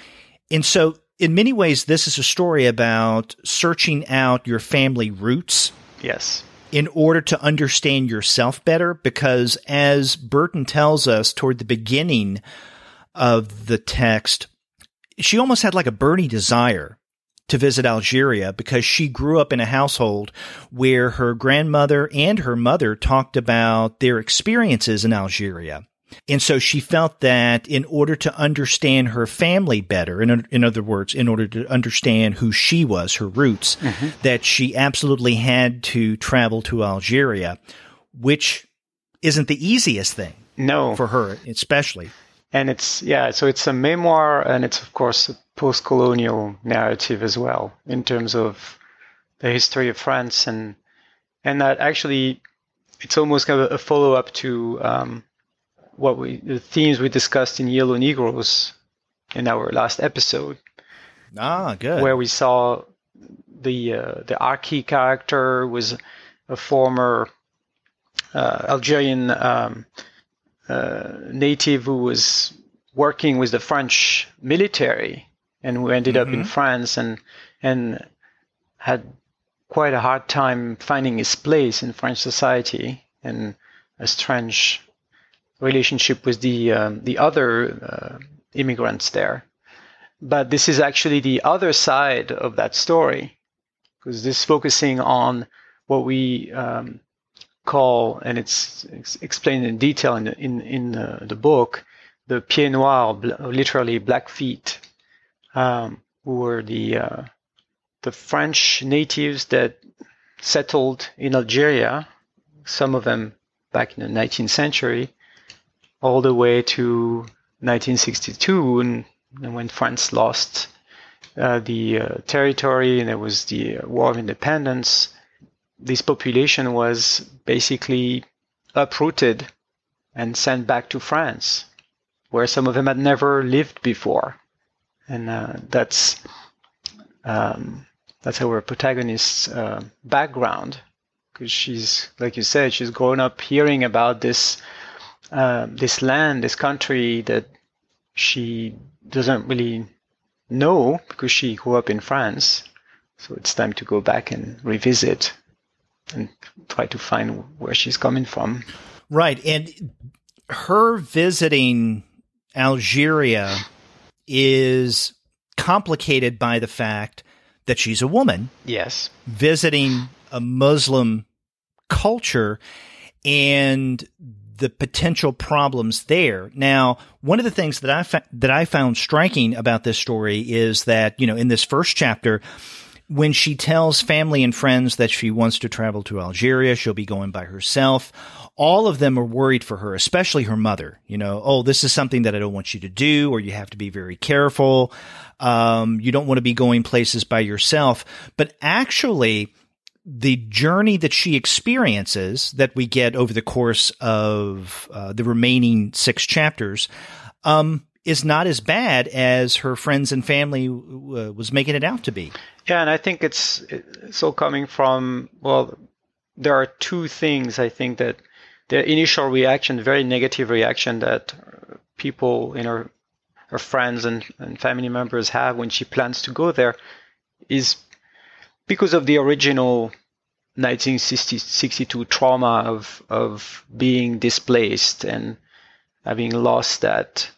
Speaker 1: And so in many ways, this is a story about searching out your family roots.
Speaker 2: Yes.
Speaker 1: In order to understand yourself better, because as Burton tells us toward the beginning of the text, she almost had like a burning desire to visit Algeria because she grew up in a household where her grandmother and her mother talked about their experiences in Algeria. And so she felt that in order to understand her family better, in other words, in order to understand who she was, her roots, that she absolutely had to travel to Algeria, which isn't the easiest thing.
Speaker 2: No.
Speaker 1: For her, especially.
Speaker 2: And so it's a memoir, and it's, of course, a post-colonial narrative as well, in terms of the history of France. And that actually, it's almost kind of a follow-up to the themes we discussed in Yellow Negroes in our last episode.
Speaker 1: Ah, good.
Speaker 2: Where we saw the Arki character was a former Algerian native who was working with the French military and who ended up in France and had quite a hard time finding his place in French society, and a strange relationship with the other immigrants there. But this is actually the other side of that story, because this is focusing on what we call, and it's explained in detail in the book, the pieds noirs, literally black feet, who were the French natives that settled in Algeria, some of them back in the 19th century, all the way to 1962, and when France lost the territory and there was the War of Independence. This population was basically uprooted and sent back to France, where some of them had never lived before. And that's our protagonist's background, because she's, like you said, she's grown up hearing about this land, this country that she doesn't really know because she grew up in France. So it's time to go back and revisit and try to find where she's coming from.
Speaker 1: Right. And her visiting Algeria is complicated by the fact that she's a woman.
Speaker 2: Yes. Visiting
Speaker 1: a Muslim culture and the potential problems there. Now, one of the things that I found striking about this story is that, in this first chapter, when she tells family and friends that she wants to travel to Algeria, she'll be going by herself. All of them are worried for her, especially her mother. Oh, this is something that I don't want you to do, or you have to be very careful. You don't want to be going places by yourself. But actually, the journey that she experiences that we get over the course of the remaining 6 chapters is not as bad as her friends and family was making it out to be.
Speaker 2: Yeah, and I think it's all coming from, there are 2 things, I think, that the initial reaction, very negative reaction that people in her friends and family members have when she plans to go there is because of the original 1962 trauma of being displaced and having lost that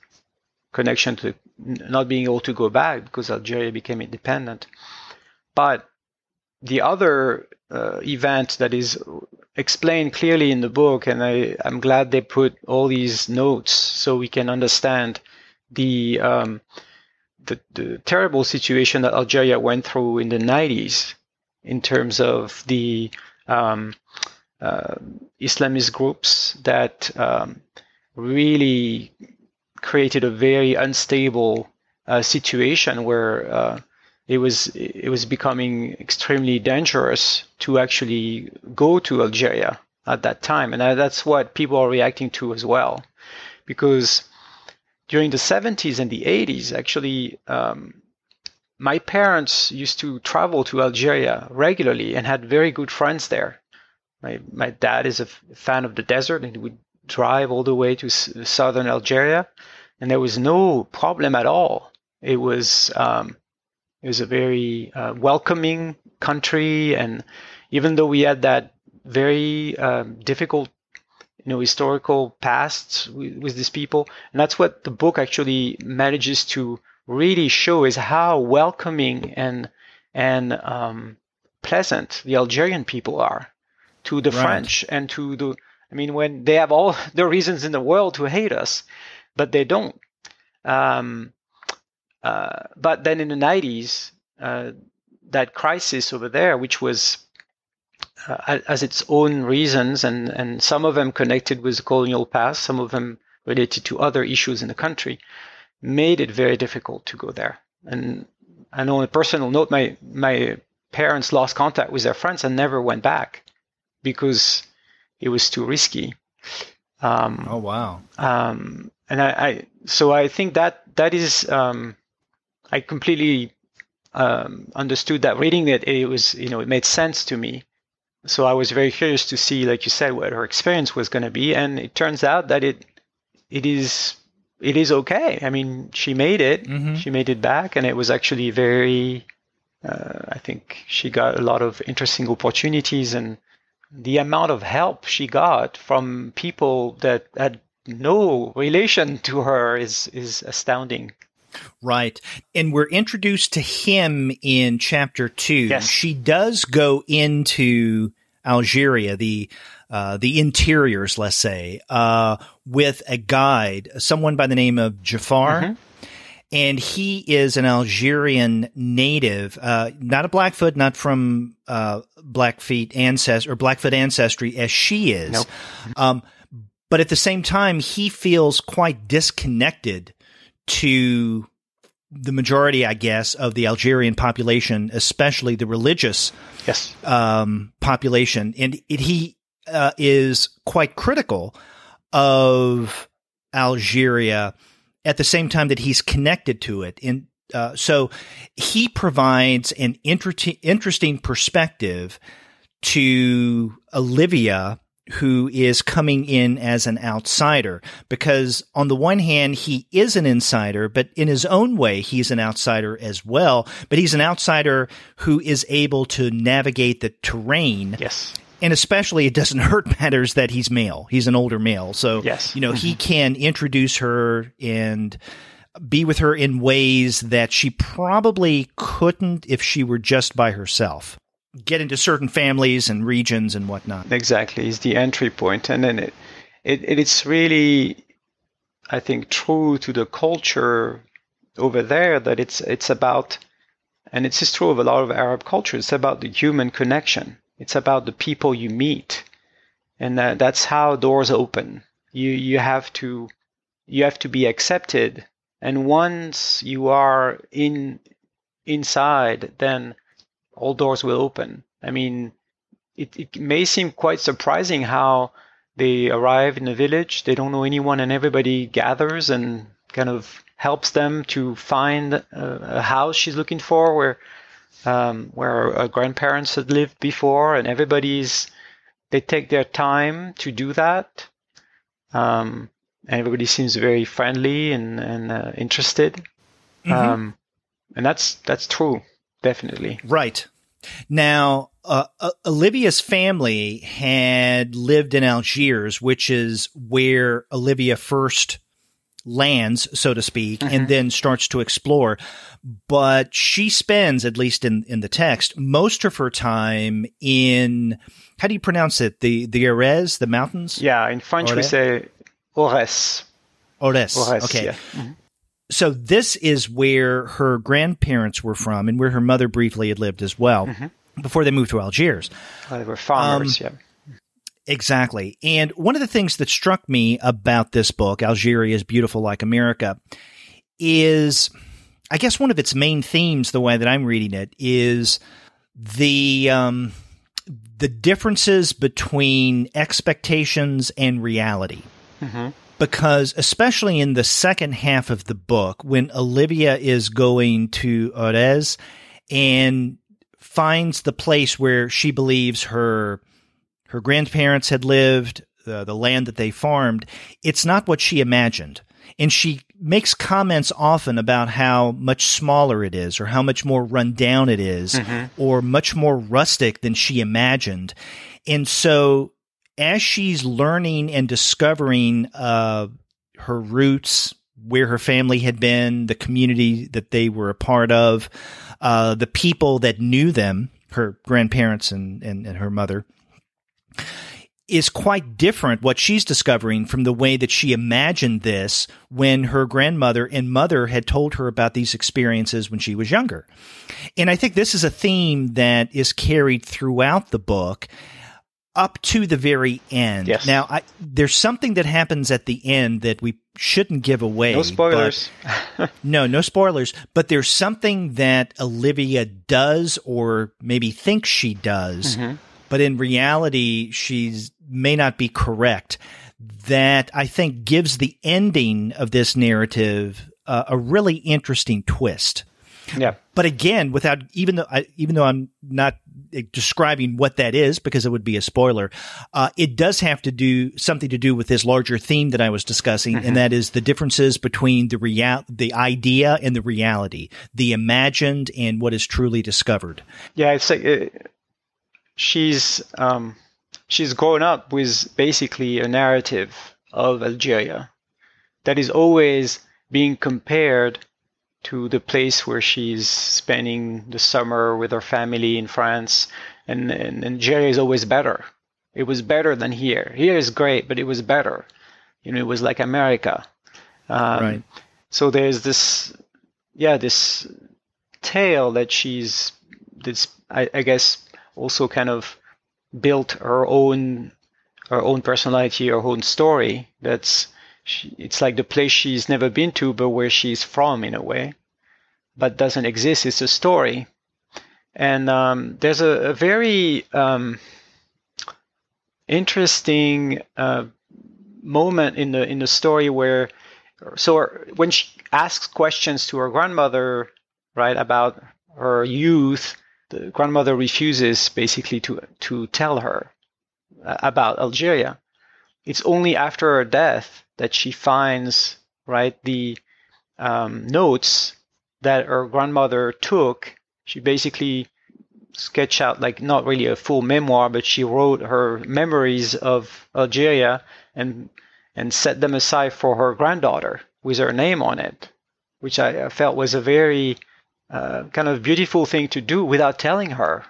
Speaker 2: connection to not being able to go back because Algeria became independent. But the other event that is explained clearly in the book, and I'm glad they put all these notes so we can understand the terrible situation that Algeria went through in the 90s in terms of the Islamist groups that really created a very unstable situation where it was becoming extremely dangerous to actually go to Algeria at that time. And that's what people are reacting to as well. Because during the 70s and the 80s, actually, my parents used to travel to Algeria regularly and had very good friends there. My dad is a fan of the desert, and he would drive all the way to southern Algeria, and there was no problem at all. It was a very welcoming country, and even though we had that very difficult, historical past with these people, and that's what the book actually manages to really show, is how welcoming and and pleasant the Algerian people are to the French and to the, I mean, when they have all the reasons in the world to hate us, but they don't. But then in the 90s, that crisis over there, which was has its own reasons, and some of them connected with the colonial past, some of them related to other issues in the country, made it very difficult to go there. And I know on a personal note, my parents lost contact with their friends and never went back because it was too risky.
Speaker 1: Oh, wow.
Speaker 2: And so I think that is, I completely understood that reading it. It was, it made sense to me. So I was very curious to see, like you said, what her experience was going to be. And it turns out that it is okay. I mean, she made it. Mm-hmm. She made it back, and it was actually very. I think she got a lot of interesting opportunities, and the amount of help she got from people that had no relation to her is astounding.
Speaker 1: Right. And we're introduced to him in chapter 2.
Speaker 2: Yes.
Speaker 1: She does go into Algeria, the interiors, let's say, with a guide, someone by the name of Jafar. Mm-hmm. And he is an Algerian native, not a Blackfoot, not from Blackfoot ancestry as she is.
Speaker 2: Nope.
Speaker 1: But at the same time, he feels quite disconnected to the majority, I guess, of the Algerian population, especially the religious population. And he is quite critical of Algeria at the same time that he's connected to it. And so he provides an interesting perspective to Olivia, who is coming in as an outsider, because on the one hand, he is an insider, but in his own way, he's an outsider as well. But he's an outsider who is able to navigate the terrain.
Speaker 2: Yes.
Speaker 1: And especially, it doesn't hurt matters that he's male. He's an older male. So,
Speaker 2: yes.
Speaker 1: He can introduce her and be with her in ways that she probably couldn't if she were just by herself. Get into certain families and regions and whatnot.
Speaker 2: Exactly. It's the entry point. And then it's really, I think, true to the culture over there that it's about, and it's true of a lot of Arab culture, it's about the human connection. It's about the people you meet. And that's how doors open. You have to be accepted. And once you are inside, then all doors will open. I mean, it may seem quite surprising how they arrive in a village, they don't know anyone, and everybody gathers and kind of helps them to find a house she's looking for where her grandparents had lived before, and they take their time to do that. And everybody seems very friendly and interested. Mm-hmm. And that's true. Definitely.
Speaker 1: Right. Now, Olivia's family had lived in Algiers, which is where Olivia first lands, so to speak, mm-hmm. and then starts to explore. But she spends, at least in the text, most of her time in, how do you pronounce it? The Aurès, the mountains?
Speaker 2: Yeah, in French we say Aurès.
Speaker 1: Aurès, okay.
Speaker 2: Yeah. Mm-hmm.
Speaker 1: So this is where her grandparents were from and where her mother briefly had lived as well, mm-hmm. before they moved to Algiers.
Speaker 2: They were farmers, yeah.
Speaker 1: Exactly. And one of the things that struck me about this book, Algeria is Beautiful Like America, is, I guess one of its main themes, the way that I'm reading it, is the differences between expectations and reality. Mm-hmm. Because especially in the second half of the book, when Olivia is going to Aurès and finds the place where she believes her grandparents had lived, the land that they farmed, it's not what she imagined. And she makes comments often about how much smaller it is, or how much more run down it is, mm-hmm. or much more rustic than she imagined. And so as she's learning and discovering her roots, where her family had been, the community that they were a part of, the people that knew them, her grandparents and her mother, is quite different what she's discovering from the way that she imagined this when her grandmother and mother had told her about these experiences when she was younger. And I think this is a theme that is carried throughout the book up to the very end.
Speaker 2: Yes.
Speaker 1: Now, there's something that happens at the end that we shouldn't give away.
Speaker 2: No spoilers.
Speaker 1: No spoilers. But there's something that Olivia does or maybe thinks she does, but in reality, she's may not be correct, that I think gives the ending of this narrative a really interesting twist.
Speaker 2: Yeah.
Speaker 1: But again, even though I'm not describing what that is because it would be a spoiler, it does have to do something to do with this larger theme that I was discussing, and that is the differences between the idea and the reality, the imagined and what is truly discovered.
Speaker 2: Yeah, it's like she's grown up with basically a narrative of Algeria that is always being compared to the place where she's spending the summer with her family in France. And Algeria is always better. It was better than here. Here is great, but it was better. It was like America.
Speaker 1: Right.
Speaker 2: So there's this tale that I guess also kind of built her own personality, her own story. It's like the place she's never been to, but where she's from in a way, but doesn't exist. It's a story. And there's a very interesting moment in the story where, when she asks questions to her grandmother, right, about her youth, the grandmother refuses basically to tell her about Algeria. It's only after her death that she finds, right, the notes that her grandmother took. She basically sketched out, like, not really a full memoir, but she wrote her memories of Algeria and set them aside for her granddaughter with her name on it, which I felt was a very kind of beautiful thing to do without telling her.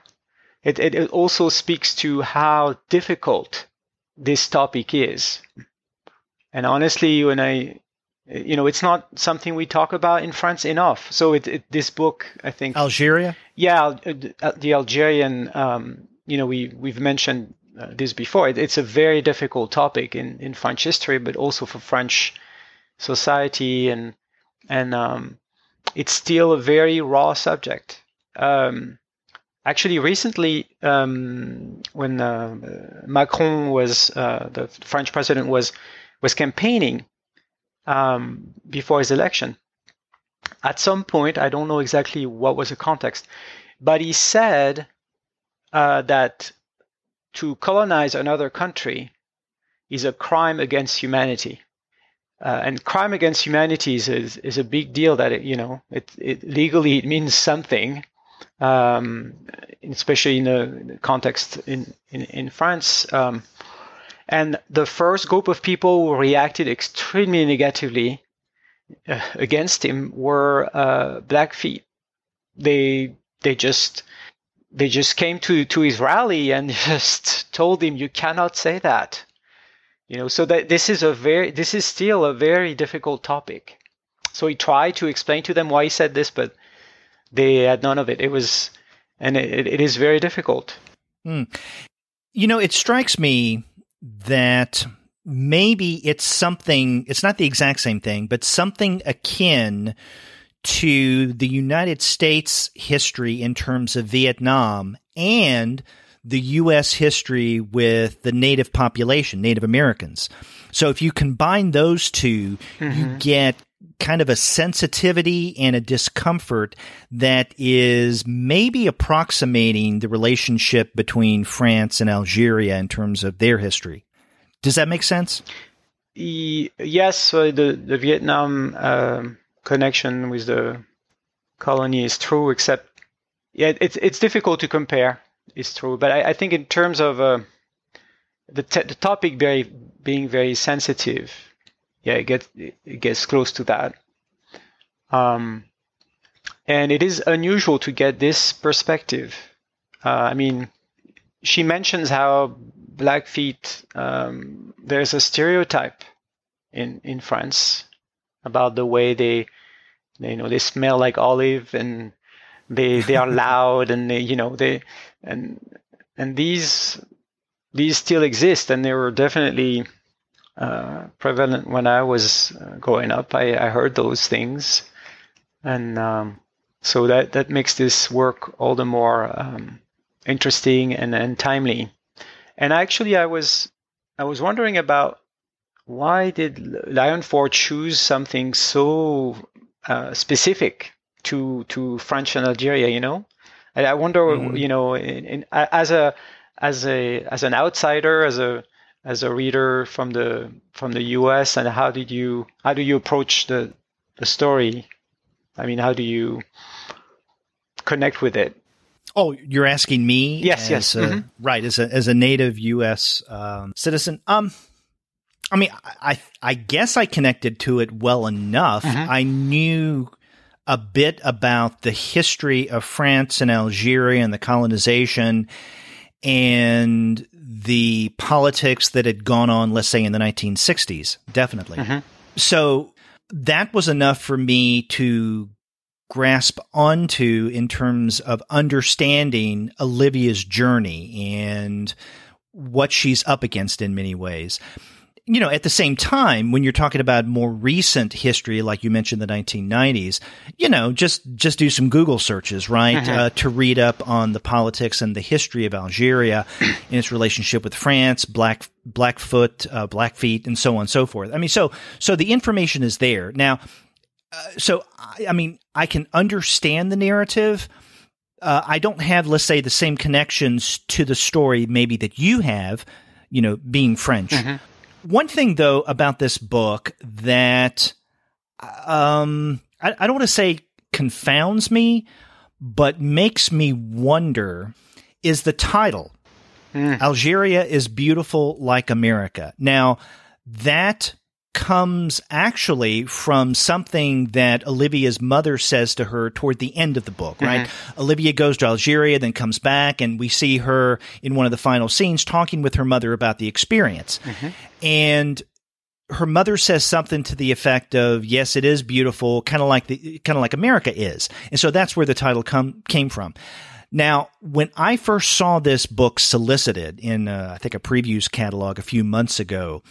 Speaker 2: It also speaks to how difficult this topic is. And honestly, it's not something we talk about in France enough. So this book, I think,
Speaker 1: Algeria.
Speaker 2: Yeah, the Algerian. We've mentioned this before. It's a very difficult topic in French history, but also for French society, and it's still a very raw subject. Actually, recently, when Macron was the French president was campaigning before his election, at some point, I don't know exactly what was the context, but he said that to colonize another country is a crime against humanity. And crime against humanity is a big deal. That it legally it means something, especially in the context in France. And the first group of people who reacted extremely negatively against him were Blackfeet. They just came to his rally and just told him, "You cannot say that." So that this is still a very difficult topic. So he tried to explain to them why he said this, but they had none of it. It is very difficult.
Speaker 1: It strikes me that maybe it's not the exact same thing, but something akin to the United States history in terms of Vietnam and the U.S. history with the native population, Native Americans. So if you combine those two, you get kind of a sensitivity and a discomfort that is maybe approximating the relationship between France and Algeria in terms of their history. Does that make sense?
Speaker 2: Yes, the Vietnam connection with the colony is true, except it's difficult to compare. It's true, but I think in terms of the topic being very sensitive, it gets close to that. And it is unusual to get this perspective. I mean, she mentions how Blackfeet, there's a stereotype in France about the way they smell like olive, and they are loud, and these still exist, and they were definitely prevalent when I was growing up. I heard those things, and so that makes this work all the more interesting and timely. And actually, I was wondering about why did Lionfort choose something so specific to French and Algeria? And I wonder, as an outsider, as a reader from the U.S., and how do you approach the story? I mean, how do you connect with it?
Speaker 1: Oh, you're asking me?
Speaker 2: Yes.
Speaker 1: Right, as a native U.S. Citizen. I mean, I guess I connected to it well enough. I knew a bit about the history of France and Algeria and the colonization and the politics that had gone on, let's say, in the 1960s, definitely. So that was enough for me to grasp onto in terms of understanding Olivia's journey and what she's up against in many ways. At the same time, when you're talking about more recent history, like you mentioned, the 1990s, just do some Google searches, right? To read up on the politics and the history of Algeria and its relationship with France, Blackfoot, Blackfeet, and so on and so forth. I mean, so the information is there. Now, I can understand the narrative. I don't have, let's say, the same connections to the story maybe that you have, being French. One thing, though, about this book that I don't want to say confounds me, but makes me wonder is the title. Algeria is beautiful like America. Now, that comes actually from something that Olivia's mother says to her toward the end of the book, right? Olivia goes to Algeria, then comes back, and we see her in one of the final scenes talking with her mother about the experience. And her mother says something to the effect of, yes, it is beautiful, kind of like America is. And so that's where the title came from. Now, when I first saw this book solicited in, I think, a previews catalog a few months ago,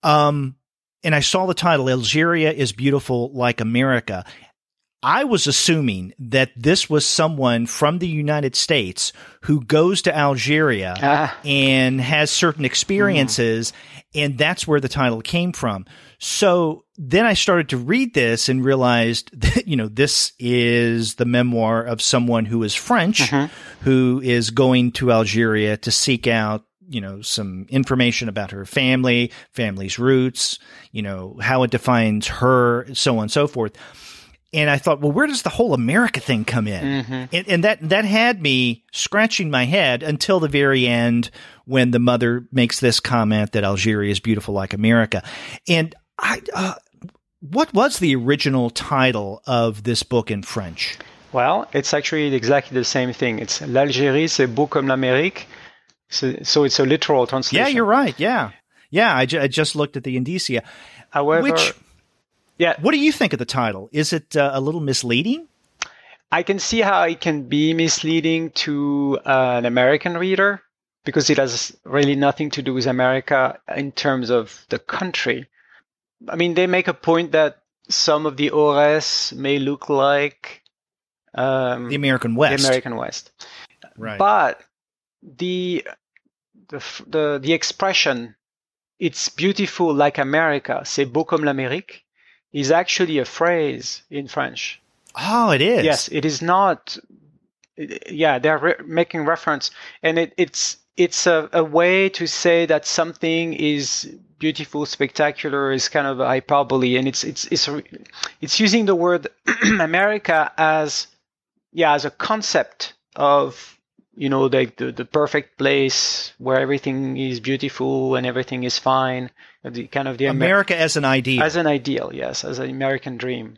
Speaker 1: and I saw the title, Algeria is Beautiful Like America, I was assuming that this was someone from the United States who goes to Algeria and has certain experiences, and that's where the title came from. So then I started to read this and realized that, this is the memoir of someone who is French, who is going to Algeria to seek out some information about her family's roots, how it defines her, so on and so forth. And I thought, well, where does the whole America thing come in? And that had me scratching my head until the very end when the mother makes this comment that Algeria is beautiful like America. And what was the original title of this book in French?
Speaker 2: Well, it's actually exactly the same thing. It's L'Algérie, c'est beau comme l'Amérique. So it's a literal translation.
Speaker 1: Yeah, you're right. Yeah. I just looked at the indicia.
Speaker 2: However,
Speaker 1: what do you think of the title? Is it a little misleading?
Speaker 2: I can see how it can be misleading to an American reader because it has really nothing to do with America in terms of the country. I mean, they make a point that some of the Aurès may look like
Speaker 1: the American West.
Speaker 2: The American West.
Speaker 1: Right.
Speaker 2: But the expression, it's beautiful like America, c'est beau comme l'Amérique, is actually a phrase in French.
Speaker 1: Oh, it is?
Speaker 2: Yes, it is not. Yeah, they're making reference. And it's a way to say that something is beautiful, spectacular, is kind of a hyperbole. And it's using the word America as a concept of like the perfect place where everything is beautiful and everything is fine. The kind of the
Speaker 1: America as an ideal.
Speaker 2: As an ideal, yes, as an American dream.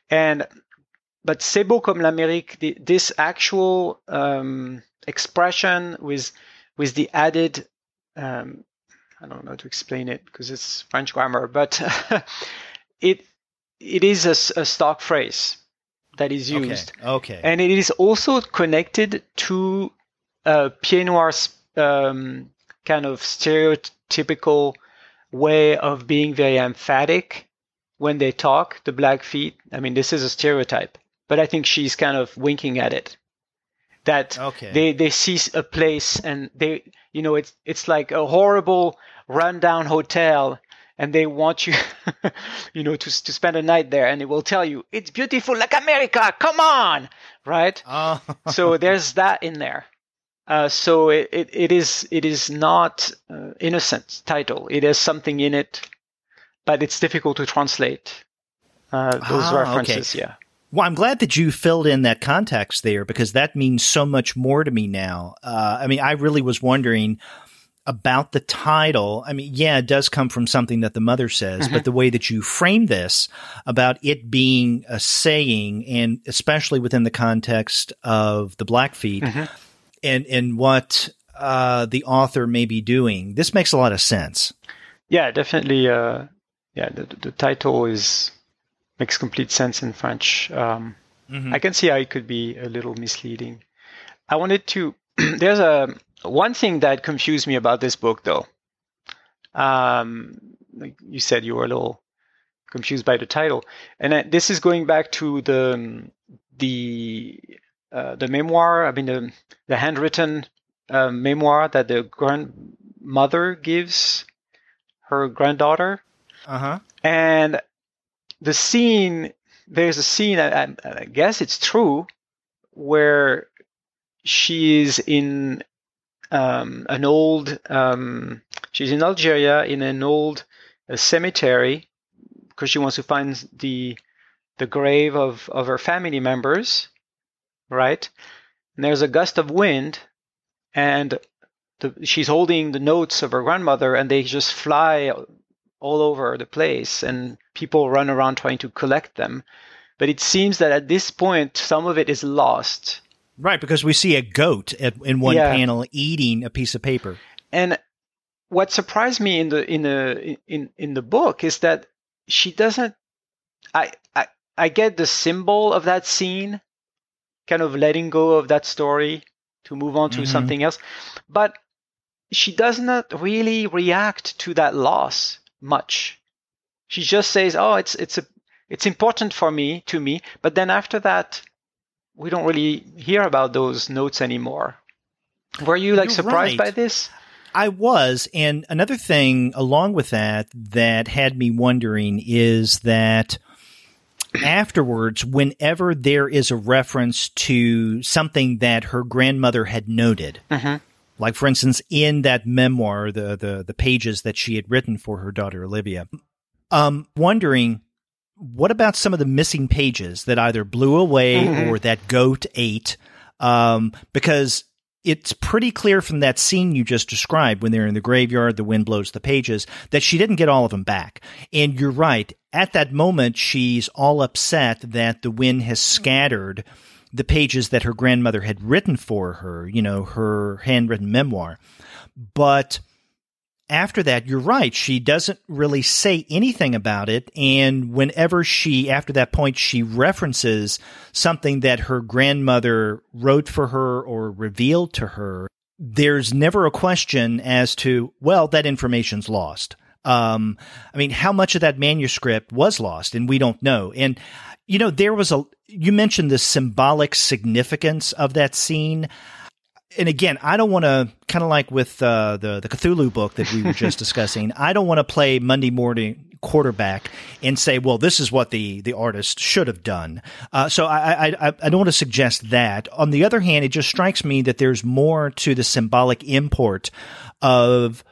Speaker 2: But c'est beau comme l'Amérique, this actual expression with the added, I don't know how to explain it because it's French grammar, but it is a stock phrase that is used.
Speaker 1: Okay.
Speaker 2: And it is also connected to Pied Noir's kind of stereotypical way of being very emphatic when they talk, the Blackfeet. I mean, this is a stereotype, but I think she's kind of winking at it. That they see a place and they, it's like a horrible rundown hotel and they want you, to spend a night there, and it will tell you it's beautiful like America. Come on, right? So there's that in there. So it is not innocent title. It has something in it, but it's difficult to translate those references.
Speaker 1: Okay.
Speaker 2: Yeah.
Speaker 1: Well, I'm glad that you filled in that context there, because that means so much more to me now. I mean, I really was wondering about the title. I mean, yeah, it does come from something that the mother says, but the way that you frame this about it being a saying, and especially within the context of the Blackfeet and what the author may be doing, this makes a lot of sense.
Speaker 2: Yeah, definitely. The title makes complete sense in French. I can see how it could be a little misleading. I wanted to. There's one thing that confused me about this book, though. Like you said, you were a little confused by the title, and this is going back to the memoir. I mean, the handwritten memoir that the grandmother gives her granddaughter. And the scene, there's a scene, I guess it's true, where she is in an old, she's in Algeria in an old cemetery because she wants to find the grave of her family members, right? And there's a gust of wind, and she's holding the notes of her grandmother, and they just fly all over the place, and people run around trying to collect them. But it seems that at this point, some of it is lost.
Speaker 1: Right, because we see a goat in one panel eating a piece of paper. And
Speaker 2: what surprised me in the book is that she doesn't. I get the symbol of that scene, kind of letting go of that story to move on to something else, but she does not really react to that loss much. She just says, "Oh, it's important to me," but then after that, we don't really hear about those notes anymore. Were you surprised by this?
Speaker 1: I was. And another thing along with that had me wondering is that afterwards, whenever there is a reference to something that her grandmother had noted, like for instance, in that memoir, the pages that she had written for her daughter, Olivia, wondering, what about some of the missing pages that either blew away or that goat ate? Because it's pretty clear from that scene you just described, when they're in the graveyard, the wind blows the pages, that she didn't get all of them back. And you're right. At that moment, she's all upset that the wind has scattered the pages that her grandmother had written for her, her handwritten memoir. But after that, you're right. She doesn't really say anything about it. And whenever after that point, she references something that her grandmother wrote for her or revealed to her, there's never a question as to, well, that information's lost. I mean, how much of that manuscript was lost? And we don't know. And, you mentioned the symbolic significance of that scene. And again, I don't want to, kind of like with the Cthulhu book that we were just discussing, I don't want to play Monday morning quarterback and say, well, this is what the artist should have done. So I don't want to suggest that. On the other hand, it just strikes me that there's more to the symbolic import of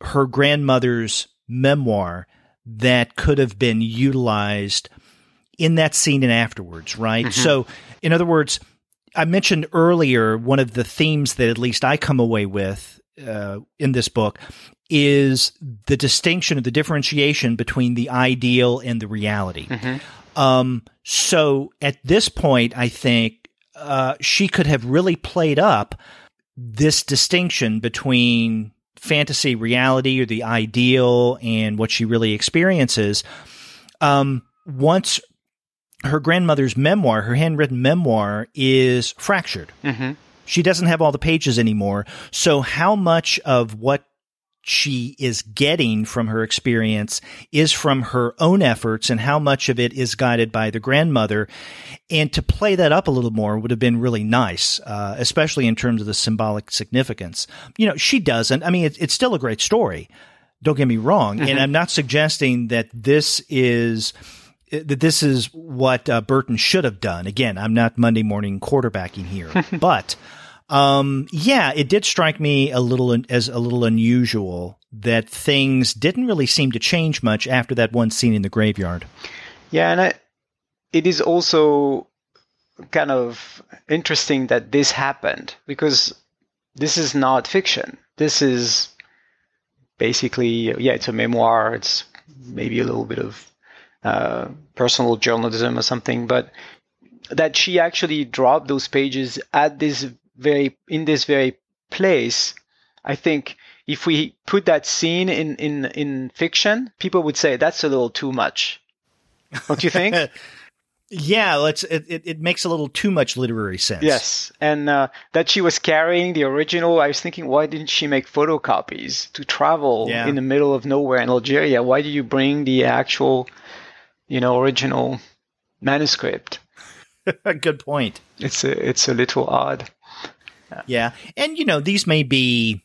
Speaker 1: her grandmother's memoir that could have been utilized in that scene and afterwards, right? So, in other words, I mentioned earlier, one of the themes that at least I come away with in this book is the distinction of the differentiation between the ideal and the reality. So at this point, I think she could have really played up this distinction between fantasy, reality, or the ideal, and what she really experiences. Once her grandmother's memoir, her handwritten memoir, is fractured. She doesn't have all the pages anymore. So how much of what she is getting from her experience is from her own efforts, and how much of it is guided by the grandmother? And to play that up a little more would have been really nice, especially in terms of the symbolic significance. You know, she doesn't. I mean, it's still a great story. Don't get me wrong. And I'm not suggesting that this is what Burton should have done. Again, I'm not Monday morning quarterbacking here, but yeah, it did strike me as a little unusual that things didn't really seem to change much after that one scene in the graveyard. Yeah, and it is also kind of interesting that this happened, because this is not fiction. This is basically, it's a memoir. It's maybe a little bit of personal journalism or something, but that she actually dropped those pages in this very place. I think if we put that scene in fiction, people would say that's a little too much. Don't you think? Yeah, it makes a little too much literary sense.
Speaker 2: Yes, and that she was carrying the original. I was thinking, why didn't she make photocopies to travel in the middle of nowhere in Algeria? Why did you bring the actual, original manuscript?
Speaker 1: Good point.
Speaker 2: It's a little odd.
Speaker 1: Yeah, and these may be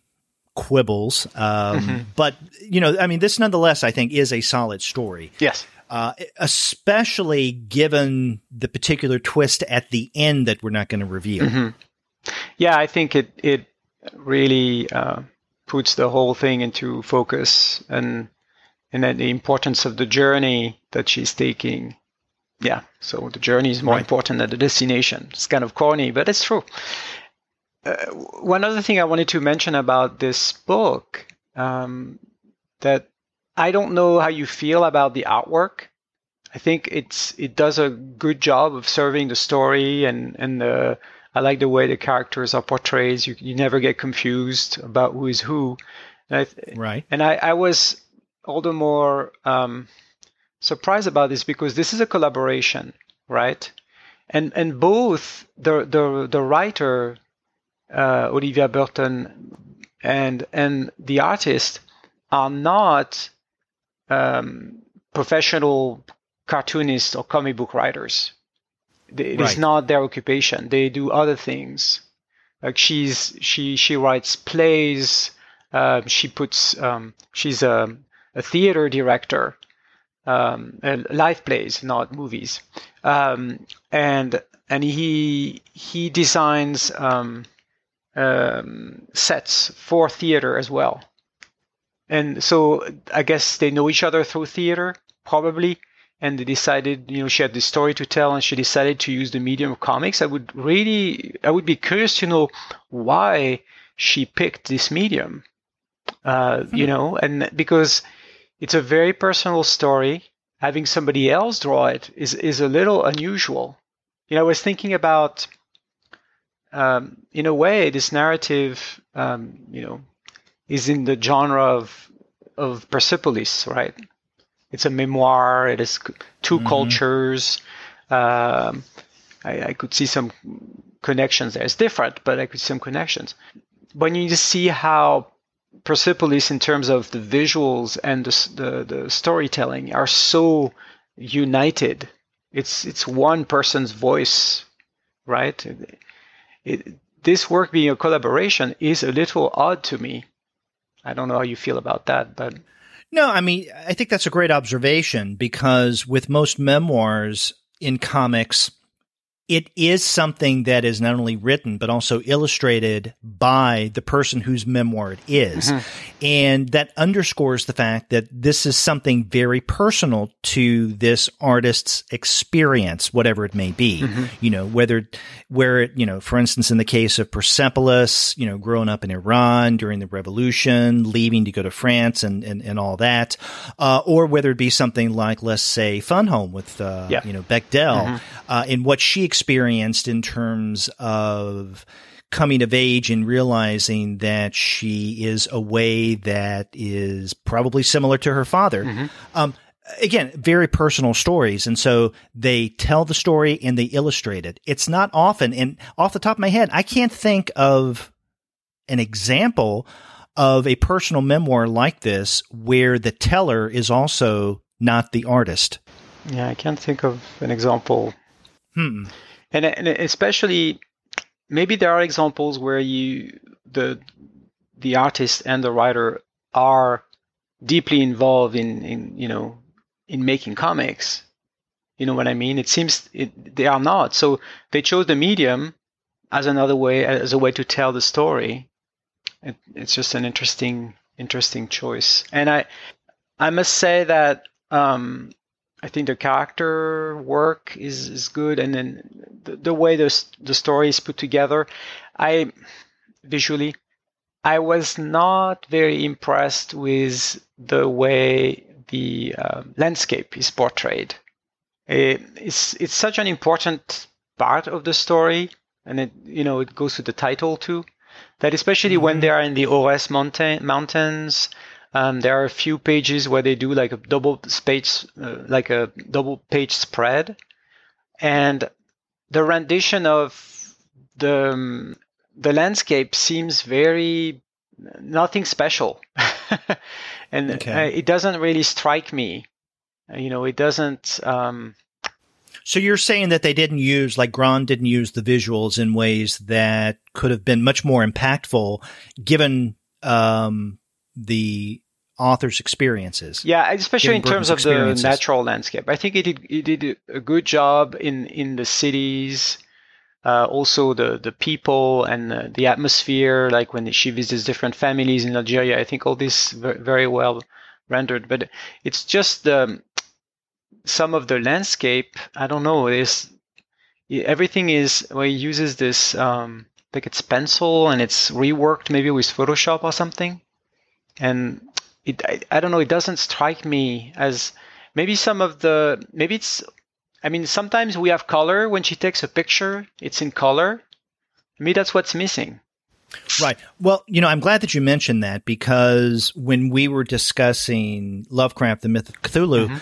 Speaker 1: quibbles, but this nonetheless, I think, is a solid story.
Speaker 2: Yes.
Speaker 1: Especially given the particular twist at the end that we're not going to reveal.
Speaker 2: Yeah, I think it really puts the whole thing into focus, and then the importance of the journey that she's taking. Yeah, so the journey is more important than the destination. It's kind of corny, but it's true. One other thing I wanted to mention about this book, that I don't know how you feel about the artwork. I think it does a good job of serving the story, and I like the way the characters are portrayed. You never get confused about who is who.
Speaker 1: Right.
Speaker 2: And I was all the more surprised about this because this is a collaboration, right? And both the writer, Olivia Burton, and the artist are not professional cartoonists or comic book writers. It is not their occupation. They do other things. Like she writes plays. She's a theater director, live plays, not movies. And he designs sets for theater as well. And so I guess they know each other through theater, probably. And they decided, she had this story to tell, and she decided to use the medium of comics. I would be curious to know why she picked this medium, and because it's a very personal story. Having somebody else draw it is a little unusual. I was thinking about, in a way, this narrative, is in the genre of Persepolis, right? It's a memoir. It is two cultures. I could see some connections there. It's different, but I could see some connections. When you just see how Persepolis, in terms of the visuals and the storytelling, are so united. It's one person's voice, right? This work being a collaboration is a little odd to me. I don't know how you feel about that, but...
Speaker 1: No, I mean, I think that's a great observation, because with most memoirs in comics, it is something that is not only written, but also illustrated by the person whose memoir it is. And that underscores the fact that this is something very personal to this artist's experience, whatever it may be. For instance, in the case of Persepolis, growing up in Iran during the revolution, leaving to go to France and all that, or whether it be something like, let's say, Fun Home with, Bechdel, in what she experienced in terms of coming of age and realizing that she is a way that is probably similar to her father. Again, very personal stories. And so they tell the story and they illustrate it. It's not often, and off the top of my head, I can't think of an example of a personal memoir like this where the teller is also not the artist.
Speaker 2: Yeah, I can't think of an example. And especially, maybe there are examples where the artist and the writer are deeply involved in making comics. You know what I mean? It seems they are not. So they chose the medium as a way to tell the story. It's just an interesting choice. And I must say that I think the character work is good, and then the way the story is put together. Visually, I was not very impressed with the way the landscape is portrayed. It's such an important part of the story, and it goes to the title too. That especially when they are in the Aurès Mountains. There are a few pages where they do like a double page spread, and the rendition of the landscape seems very nothing special, and it doesn't really strike me. It doesn't.
Speaker 1: So you're saying that they didn't use, like Grand didn't use the visuals in ways that could have been much more impactful, given the author's experiences.
Speaker 2: Yeah, especially in terms of the natural landscape. I think he did a good job in the cities, also the people and the atmosphere, like when she visits different families in Algeria. I think all this very well rendered, but it's just some of the landscape. I don't know. Everything is where he uses this like it's pencil and it's reworked maybe with Photoshop or something. And I don't know, it doesn't strike me as maybe sometimes we have color when she takes a picture, it's in color. Maybe that's what's missing.
Speaker 1: Right. Well, I'm glad that you mentioned that, because when we were discussing Lovecraft, the Myth of Cthulhu,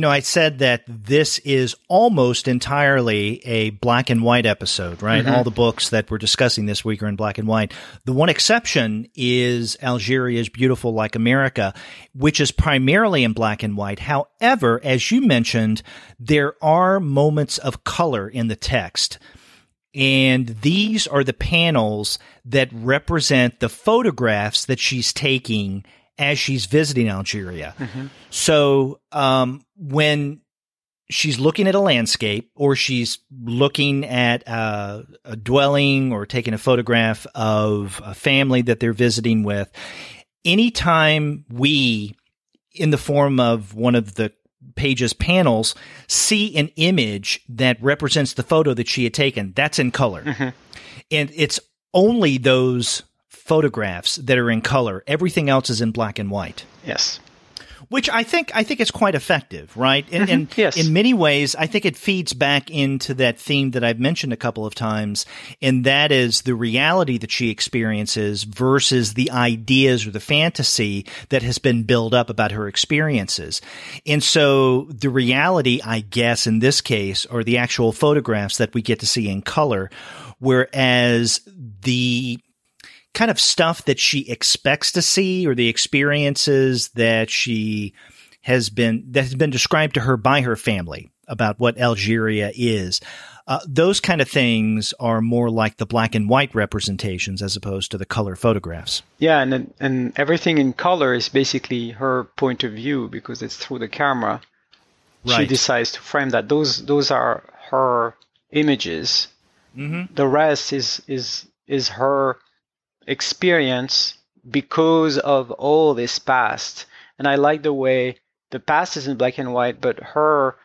Speaker 1: I said that this is almost entirely a black and white episode, right? All the books that we're discussing this week are in black and white. The one exception is Algeria's Beautiful Like America, which is primarily in black and white. However, as you mentioned, there are moments of color in the text. And these are the panels that represent the photographs that she's taking as she's visiting Algeria. So when she's looking at a landscape, or she's looking at a dwelling, or taking a photograph of a family that they're visiting with, anytime we, in the form of one of the page's panels, see an image that represents the photo that she had taken, that's in color. And it's only those photographs that are in color. Everything else is in black and white.
Speaker 2: Yes.
Speaker 1: Which I think is quite effective, right? And
Speaker 2: yes.
Speaker 1: In many ways, I think it feeds back into that theme that I've mentioned a couple of times, and that is the reality that she experiences versus the ideas or the fantasy that has been built up about her experiences. And so the reality, I guess, in this case, are the actual photographs that we get to see in color, whereas the kind of stuff that she expects to see, or the experiences that has been described to her by her family about what Algeria is, those kind of things are more like the black and white representations as opposed to the color photographs.
Speaker 2: Yeah, and everything in color is basically her point of view, because it's through the camera. Right. She decides to frame that. Those are her images.
Speaker 1: Mm-hmm.
Speaker 2: The rest is her experience because of all this past. And I like the way the past is in black and white, but her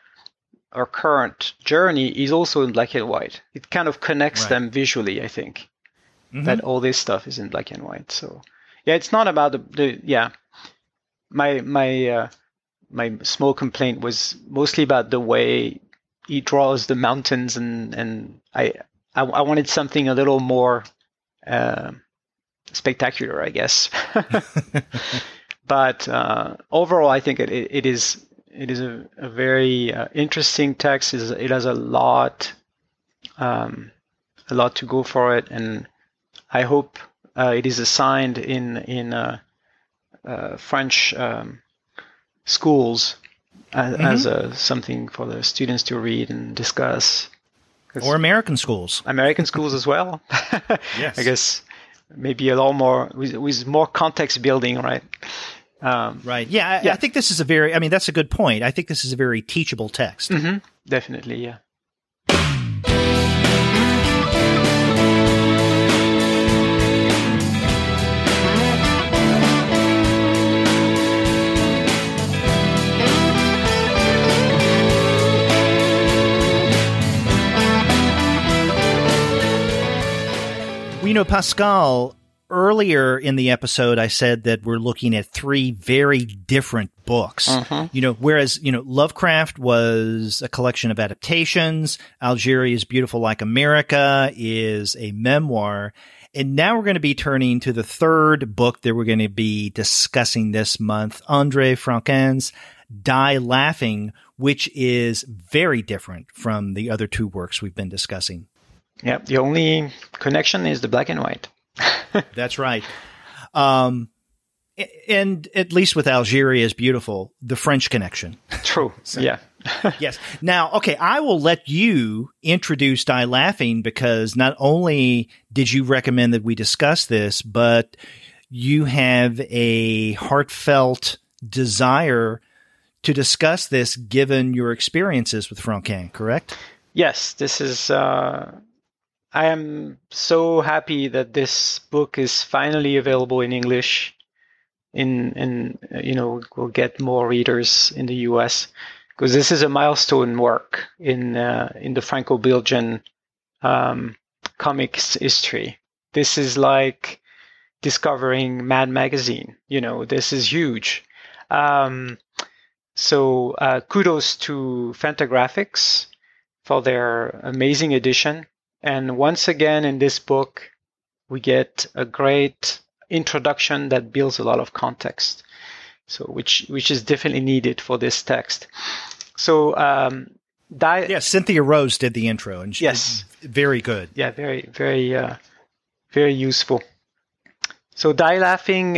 Speaker 2: current journey is also in black and white. It kind of connects them visually, I think, that all this stuff is in black and white. So yeah, it's not about my small complaint was mostly about the way he draws the mountains, and I wanted something a little more spectacular, I guess. But overall, I think it is a very interesting text. It has a lot to go for it, and I hope it is assigned in French schools as something for the students to read and discuss.
Speaker 1: Or American schools.
Speaker 2: American schools as well.
Speaker 1: Yes.
Speaker 2: I guess maybe a lot more with more context building, right?
Speaker 1: Right. Yeah, I think this is that's a good point. I think this is a very teachable text.
Speaker 2: Mm-hmm. Definitely, yeah.
Speaker 1: Well, Pascal, earlier in the episode, I said that we're looking at three very different books. Whereas, Lovecraft was a collection of adaptations. Algeria is Beautiful Like America is a memoir. And now we're going to be turning to the third book that we're going to be discussing this month, André Franquin's Die Laughing, which is very different from the other two works we've been discussing.
Speaker 2: Yeah, the only connection is the black and white.
Speaker 1: That's right. And at least with Algeria is Beautiful, the French connection.
Speaker 2: True. So, yeah.
Speaker 1: Yes. Now, okay, I will let you introduce Die Laughing, because not only did you recommend that we discuss this, but you have a heartfelt desire to discuss this given your experiences with Franquin, correct?
Speaker 2: Yes, this is... I am so happy that this book is finally available in English. We'll get more readers in the U.S. because this is a milestone work in the Franco-Belgian comics history. This is like discovering Mad Magazine. This is huge. So kudos to Fantagraphics for their amazing edition. And once again, in this book, we get a great introduction that builds a lot of context, so which is definitely needed for this text. So,
Speaker 1: Cynthia Rose did the intro, and she's very good.
Speaker 2: Yeah, very, very, very useful. So, Die Laughing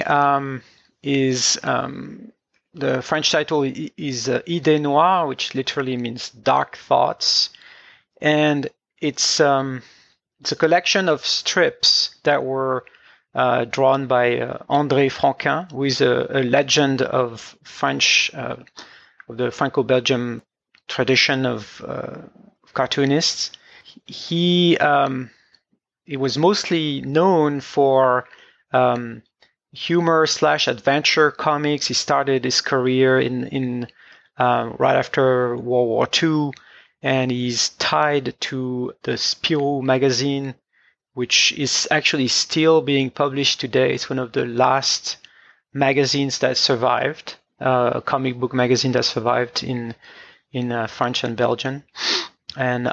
Speaker 2: is the French title is Idées Noires, which literally means dark thoughts, and it's a collection of strips that were drawn by André Franquin, who is a legend of French, of the Franco-Belgian tradition of cartoonists. He was mostly known for humor/adventure comics. He started his career in right after World War II. And he's tied to the Spirou magazine, which is actually still being published today. It's one of the last magazines that survived, a comic book magazine that survived in French and Belgian. And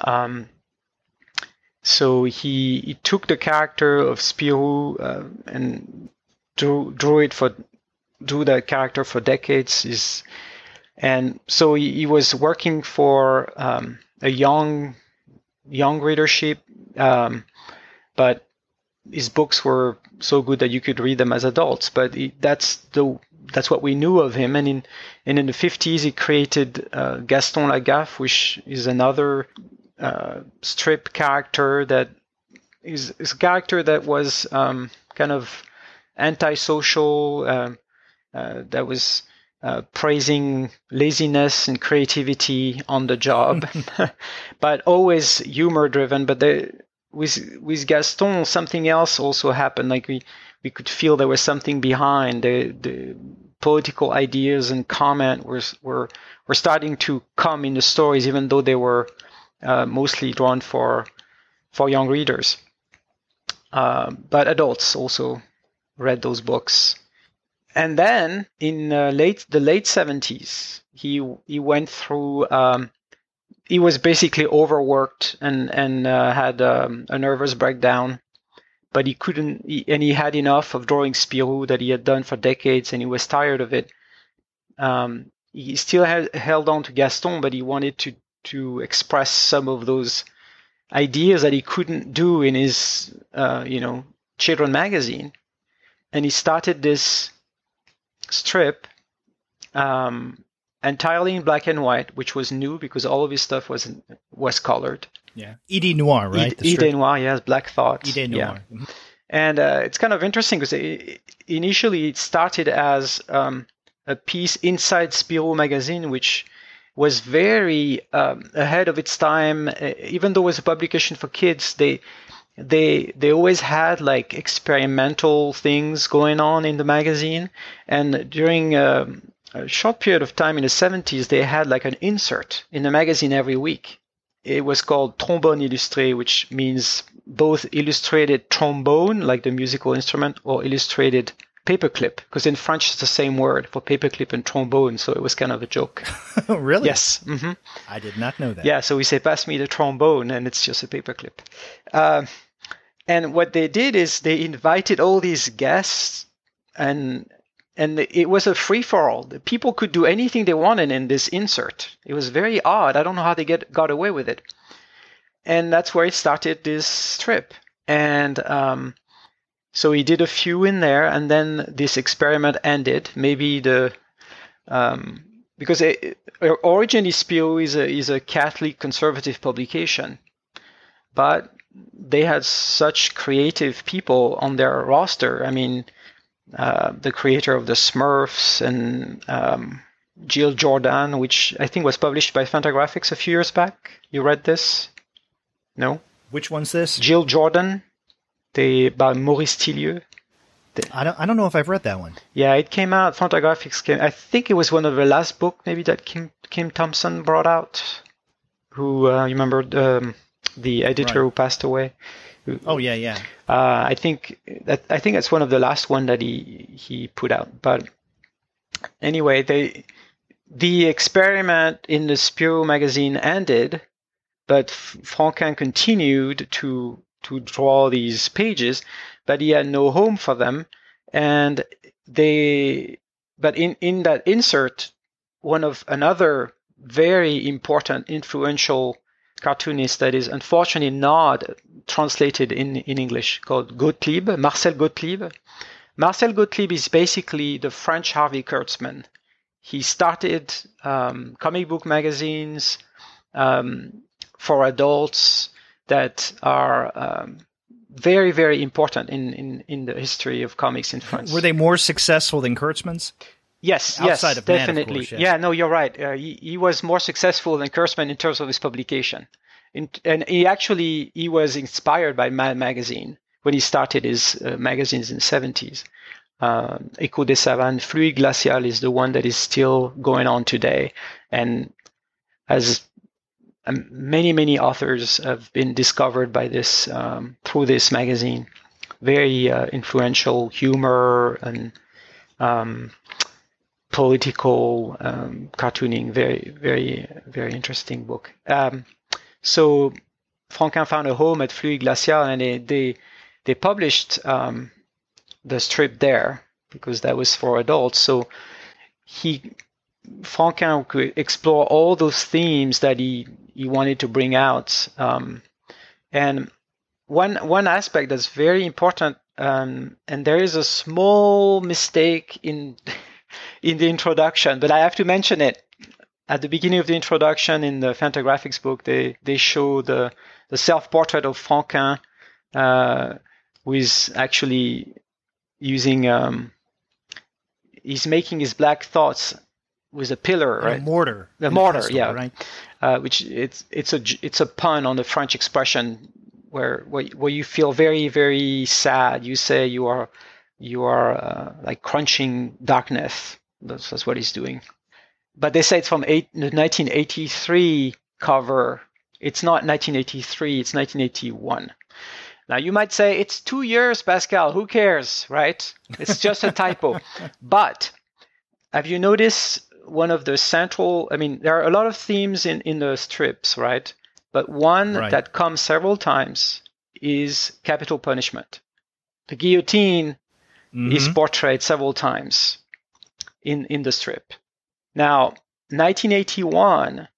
Speaker 2: so he took the character of Spirou and drew that character for decades. And so he was working for a young readership, but his books were so good that you could read them as adults. But that's what we knew of him. And in the 50s, he created Gaston Lagaffe, which is another strip character that is a character that was kind of antisocial. That was praising laziness and creativity on the job, but always humor driven. But with Gaston, something else also happened. Like we could feel there was something behind the political ideas and comment were starting to come in the stories, even though they were mostly drawn for young readers. But adults also read those books. And then in the late 70s, he went through. He was basically overworked and had a nervous breakdown. But he couldn't, and he had enough of drawing Spirou that he had done for decades, and he was tired of it. He still held on to Gaston, but he wanted to express some of those ideas that he couldn't do in his, children magazine. And he started this strip entirely in black and white, which was new because all of his stuff was colored.
Speaker 1: Yeah, Idée Noire, right?
Speaker 2: Idée Noire, yes, Black Thought.
Speaker 1: Idée Noire.
Speaker 2: Yeah. Mm-hmm. And it's kind of interesting because initially it started as a piece inside Spirou magazine, which was very ahead of its time. Even though it was a publication for kids, they always had like experimental things going on in the magazine. And during a short period of time in the 70s, they had like an insert in the magazine every week. It was called Trombone Illustré, which means both illustrated trombone, like the musical instrument, or illustrated paperclip, because in French it's the same word for paperclip and trombone, so it was kind of a joke.
Speaker 1: Really?
Speaker 2: Yes. Mm-hmm.
Speaker 1: I did not know that.
Speaker 2: Yeah, so we say, pass me the trombone, and it's just a paperclip. And what they did is they invited all these guests, and it was a free-for-all. The people could do anything they wanted in this insert. It was very odd. I don't know how they got away with it. And that's where it started this strip. And so he did a few in there, and then this experiment ended. Maybe because originally Spirou is a Catholic conservative publication, but they had such creative people on their roster. I mean, the creator of the Smurfs and Jill Jordan, which I think was published by Fantagraphics a few years back. You read this? No?
Speaker 1: Which one's this?
Speaker 2: Jill Jordan, by Maurice Tillieu.
Speaker 1: I don't know if I've read that one.
Speaker 2: Yeah, it came out. Fantagraphics came. I think it was one of the last book maybe that Kim Thompson brought out. Who you remember the editor who passed away?
Speaker 1: Oh yeah.
Speaker 2: I think that's one of the last one that he put out. But anyway, the experiment in the Spirou magazine ended, but Franquin continued to draw these pages, but he had no home for them. And but in that insert, another very important, influential cartoonist that is unfortunately not translated in English, called Gottlieb, Marcel Gottlieb. Marcel Gottlieb is basically the French Harvey Kurtzman. He started comic book magazines for adults that are very, very important in the history of comics in France.
Speaker 1: Were they more successful than Kurtzman's?
Speaker 2: Yes,
Speaker 1: Outside of
Speaker 2: definitely.
Speaker 1: Man, of course, yeah.
Speaker 2: No, you're right. He was more successful than Kurtzman in terms of his publication. And he was inspired by Mad magazine when he started his magazines in the 70s. Echo des Savanes, Fluide Glacial is the one that is still going on today. And as many, many authors have been discovered by this through this magazine. Very influential humor and political cartooning. Very, very, very interesting book. So Franquin found a home at Fluide Glacial, and they published the strip there because that was for adults. So Franquin could explore all those themes that he wanted to bring out. And one aspect that's very important, and there is a small mistake in the introduction, but I have to mention it. At the beginning of the introduction in the Fantagraphics book, they show the self-portrait of Franquin, who is actually using, he's making his black thoughts with a pillar, right?
Speaker 1: A mortar.
Speaker 2: A mortar,
Speaker 1: pestle,
Speaker 2: yeah.
Speaker 1: Right.
Speaker 2: Which it's a pun on the French expression where you feel very, very sad. You say you are like crunching darkness. That's what he's doing. But they say it's from the 1983 cover. It's not 1983. It's 1981. Now, you might say, it's 2 years, Pascal. Who cares, right? It's just a typo. But have you noticed one of the central... I mean, there are a lot of themes in the strips, right? But one that comes several times is capital punishment. The guillotine is portrayed several times in the strip. Now, 1981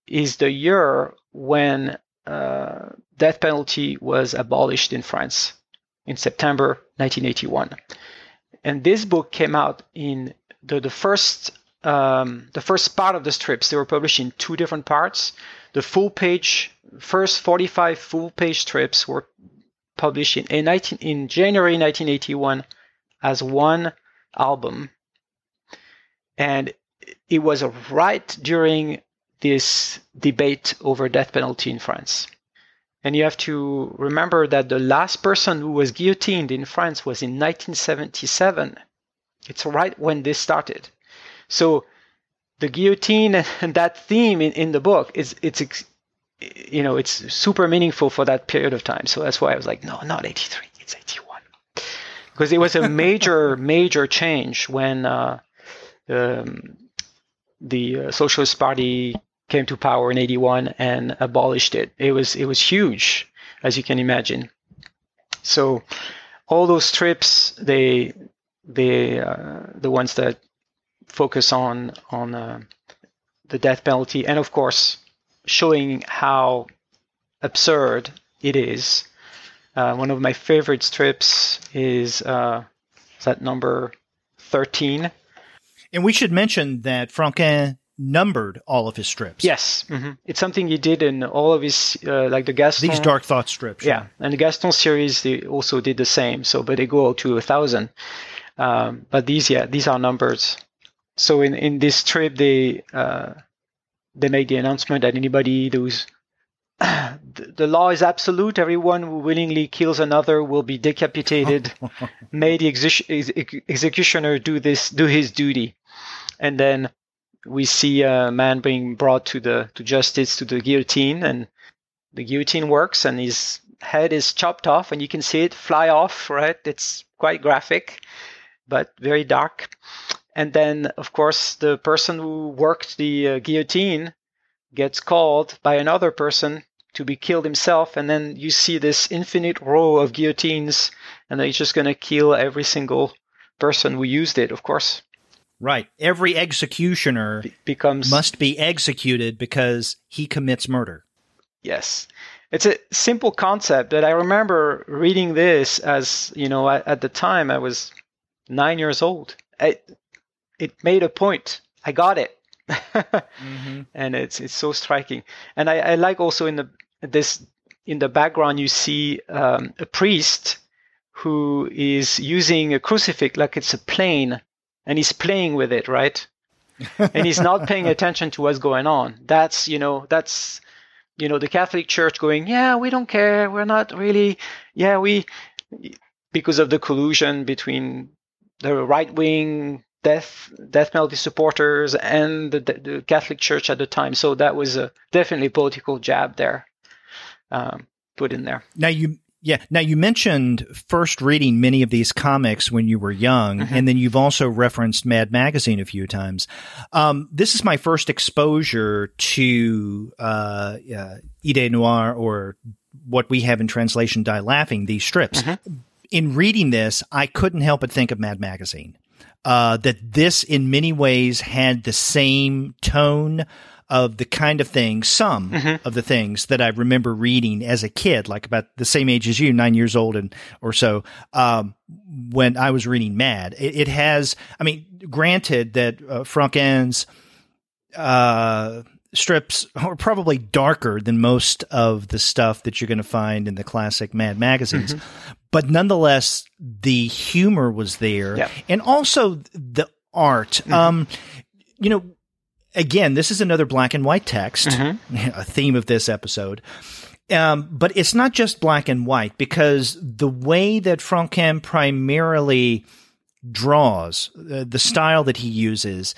Speaker 2: is the year when death penalty was abolished in France in September 1981. And this book came out in the first part of the strips. They were published in two different parts. The first 45 full-page strips were published in January 1981 as one album. And it was right during this debate over death penalty in France. And you have to remember that the last person who was guillotined in France was in 1977. It's right when this started. So the guillotine and that theme in the book it's super meaningful for that period of time. So that's why I was like, no, not 83, it's 81. Because it was a major change when the Socialist Party came to power in 81 and abolished it. It was huge, as you can imagine. So all those strips, the ones that focus on the death penalty, and of course showing how absurd it is. One of my favorite strips is that number 13.
Speaker 1: And we should mention that Franquin numbered all of his strips.
Speaker 2: Yes. Mm-hmm. It's something he did in all of his, like the Gaston.
Speaker 1: These Dark Thought strips.
Speaker 2: Yeah. And the Gaston series, they also did the same. So, but they go to 1,000. But these are numbers. So in this strip, they make the announcement that anybody who's the law is absolute. Everyone who willingly kills another will be decapitated. May the executioner do his duty. And then we see a man being brought to justice, to the guillotine, and the guillotine works, and his head is chopped off, and you can see it fly off. Right? It's quite graphic, but very dark. And then, of course, the person who worked the guillotine gets called by another person to be killed himself, and then you see this infinite row of guillotines, and he's just going to kill every single person who used it, of course.
Speaker 1: Right. Every executioner must be executed because he commits murder. Yes.
Speaker 2: It's a simple concept that I remember reading this as, at the time I was 9 years old. It made a point. I got it. Mm-hmm. And it's so striking. And I like also in the background you see a priest who is using a crucifix like it's a plane, and he's playing with it, right? And he's not paying attention to what's going on. That's the Catholic Church going, yeah, we don't care. We're not really, because of the collusion between the right-wing death penalty supporters and the Catholic Church at the time. So that was definitely a political jab there, put in there.
Speaker 1: Now you mentioned first reading many of these comics when you were young, mm-hmm. and then you've also referenced Mad Magazine a few times. This is my first exposure to Idée Noire, or what we have in translation, Die Laughing, these strips. Mm-hmm. In reading this, I couldn't help but think of Mad Magazine. That this in many ways had the same tone of the kind of things, some mm-hmm. of the things that I remember reading as a kid, like about the same age as you, 9 years old or so, when I was reading Mad. It has, granted that Franquin's strips are probably darker than most of the stuff that you're going to find in the classic Mad magazines. Mm-hmm. But nonetheless, the humor was there. Yeah. And also the art. Mm-hmm. again, this is another black and white text, a theme of this episode. But it's not just black and white, because the way that Franquin primarily draws, the style that he uses,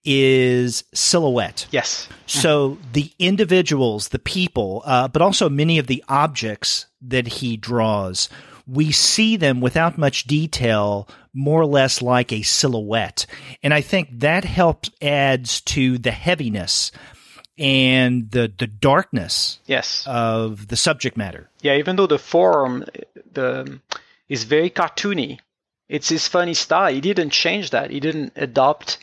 Speaker 1: is silhouette.
Speaker 2: Yes.
Speaker 1: So the individuals, the people, but also many of the objects that he draws, we see them without much detail, more or less like a silhouette. And I think that helps adds to the heaviness and the darkness of the subject matter.
Speaker 2: Yeah, even though the form is very cartoony, it's his funny style. He didn't change that. He didn't adopt,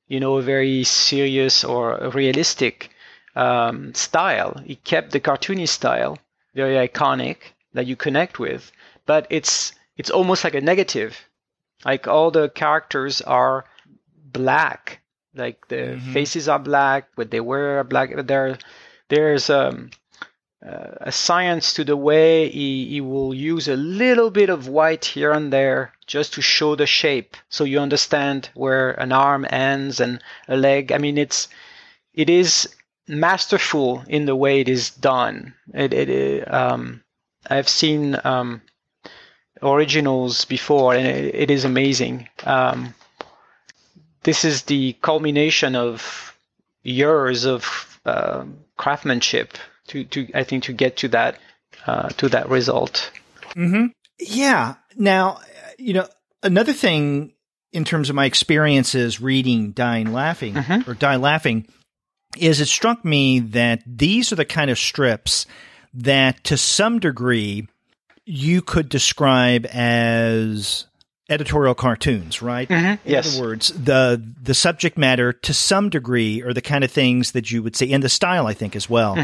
Speaker 2: a very serious or realistic style. He kept the cartoony style, very iconic, that you connect with. But it's almost like a negative. Like all the characters are black. Like the faces are black, but they wear black. There's a science to the way he will use a little bit of white here and there just to show the shape, so you understand where an arm ends and a leg. I mean, it is masterful in the way it is done. I've seen originals before, and it is amazing. This is the culmination of years of craftsmanship to get to that result.
Speaker 1: Yeah. Now, another thing in terms of my experiences reading Die Laughing is it struck me that these are the kind of strips that to some degree you could describe as editorial cartoons, right? In other words, the subject matter to some degree are the kind of things that you would say, and the style, I think, as well,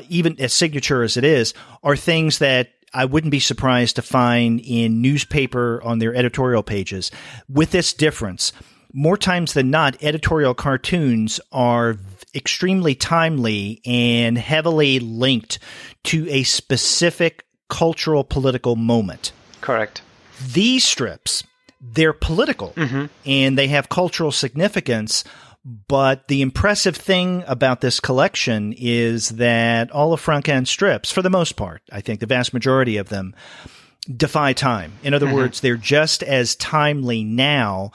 Speaker 1: even as signature as it is, are things that I wouldn't be surprised to find in newspaper on their editorial pages. With this difference, more times than not, editorial cartoons are extremely timely and heavily linked to a specific cultural, political moment.
Speaker 2: Correct.
Speaker 1: These strips, they're political and they have cultural significance, but the impressive thing about this collection is that all of Franquin's strips, for the most part, I think the vast majority of them, defy time. In other words, they're just as timely now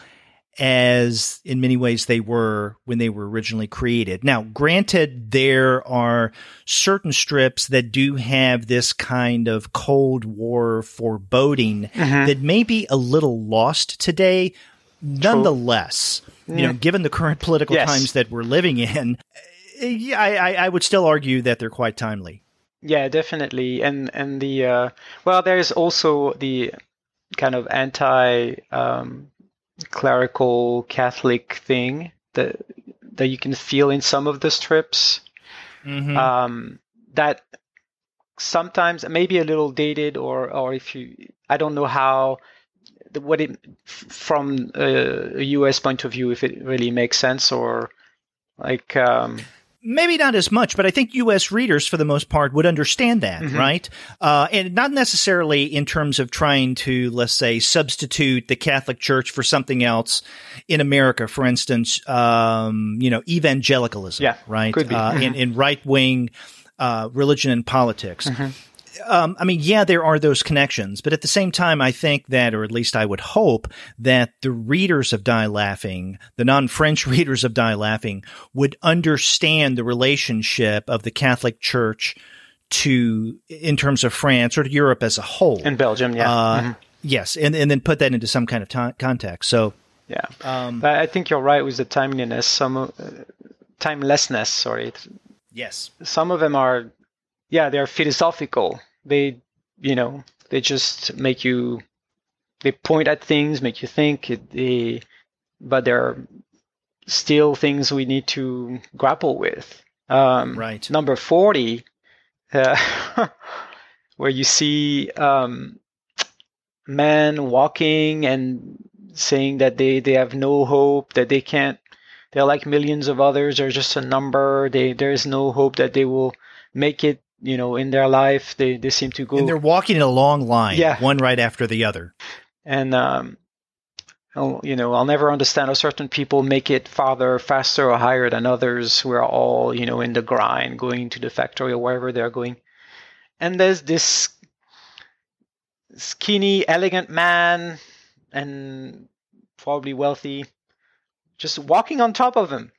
Speaker 1: as in many ways they were when they were originally created. Now, granted, there are certain strips that do have this kind of Cold War foreboding that may be a little lost today. Nonetheless, given the current political times that we're living in, I would still argue that they're quite timely.
Speaker 2: Yeah, definitely. And the there's also the kind of clerical Catholic thing that you can feel in some of the strips, that sometimes maybe a little dated, or if I don't know how from a US point of view, if it really makes sense, or like
Speaker 1: maybe not as much, but I think U.S. readers, for the most part, would understand that, right? And not necessarily in terms of trying to, let's say, substitute the Catholic Church for something else in America, for instance, evangelicalism, right?
Speaker 2: Could be.
Speaker 1: In right-wing religion and politics. There are those connections, but at the same time, I think that, or at least I would hope, that the readers of Die Laughing, the non-French readers of Die Laughing, would understand the relationship of the Catholic Church in terms of France or to Europe as a whole.
Speaker 2: And Belgium,
Speaker 1: Yes, and then put that into some kind of context. So,
Speaker 2: yeah. But I think you're right with the timelessness, sorry.
Speaker 1: Yes.
Speaker 2: Some of them are, they're philosophical. They just make you, they point at things, make you think, but they're still things we need to grapple with.
Speaker 1: Right.
Speaker 2: Number 40, where you see men walking and saying that they have no hope, that they can't, they're like millions of others, they're just a number, there's no hope that they will make it, in their life. They seem to go.
Speaker 1: And they're walking in a long line, one right after the other.
Speaker 2: And I'll never understand how certain people make it farther, faster, or higher than others who are all, in the grind, going to the factory or wherever they're going. And there's this skinny, elegant man, and probably wealthy, just walking on top of him.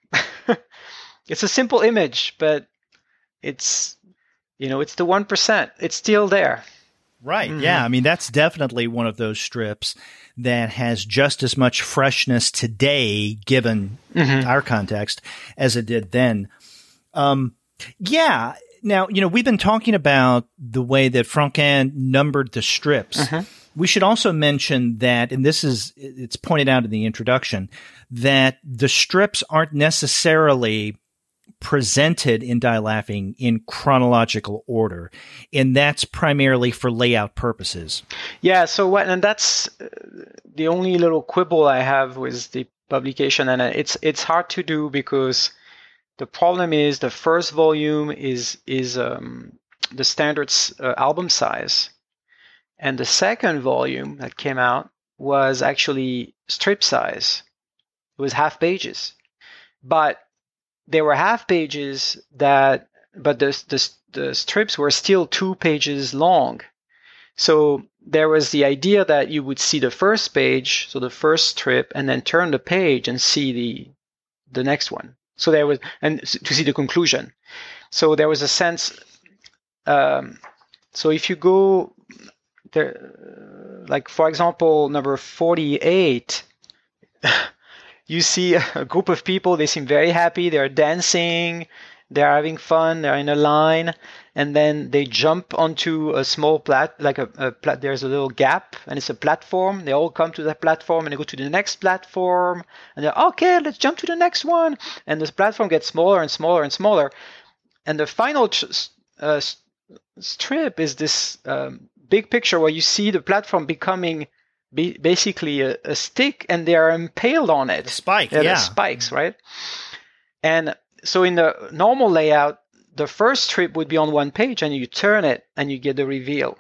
Speaker 2: It's a simple image, but it's the 1%. It's still there.
Speaker 1: Right. Mm-hmm. Yeah. I mean, that's definitely one of those strips that has just as much freshness today, given our context, as it did then. Yeah. Now, we've been talking about the way that Franquin numbered the strips. We should also mention that, and it's pointed out in the introduction, that the strips aren't necessarily presented in Die Laughing in chronological order, and that's primarily for layout purposes. Yeah,
Speaker 2: and that's the only little quibble I have with the publication, and it's hard to do because the problem is the first volume is the standard album size, and the second volume that came out was actually strip size. It was half pages, but there were half pages but the strips were still 2 pages long. So there was the idea that you would see the first page, so the first strip, and then turn the page and see the next one. So there was, and to see the conclusion. So there was a sense. So if you go there, like for example, number 48. You see a group of people, they seem very happy, they're dancing, they're having fun, they're in a line, and then they jump onto a small there's a little gap, and it's a platform. They all come to that platform, and they go to the next platform, and they're, okay, let's jump to the next one. And this platform gets smaller and smaller and smaller. And the final strip is this big picture where you see the platform becoming basically a stick, and they are impaled on it.
Speaker 1: Spike,
Speaker 2: yeah. Spikes, right? And so in the normal layout, the first strip would be on one page, and you turn it, and you get the reveal.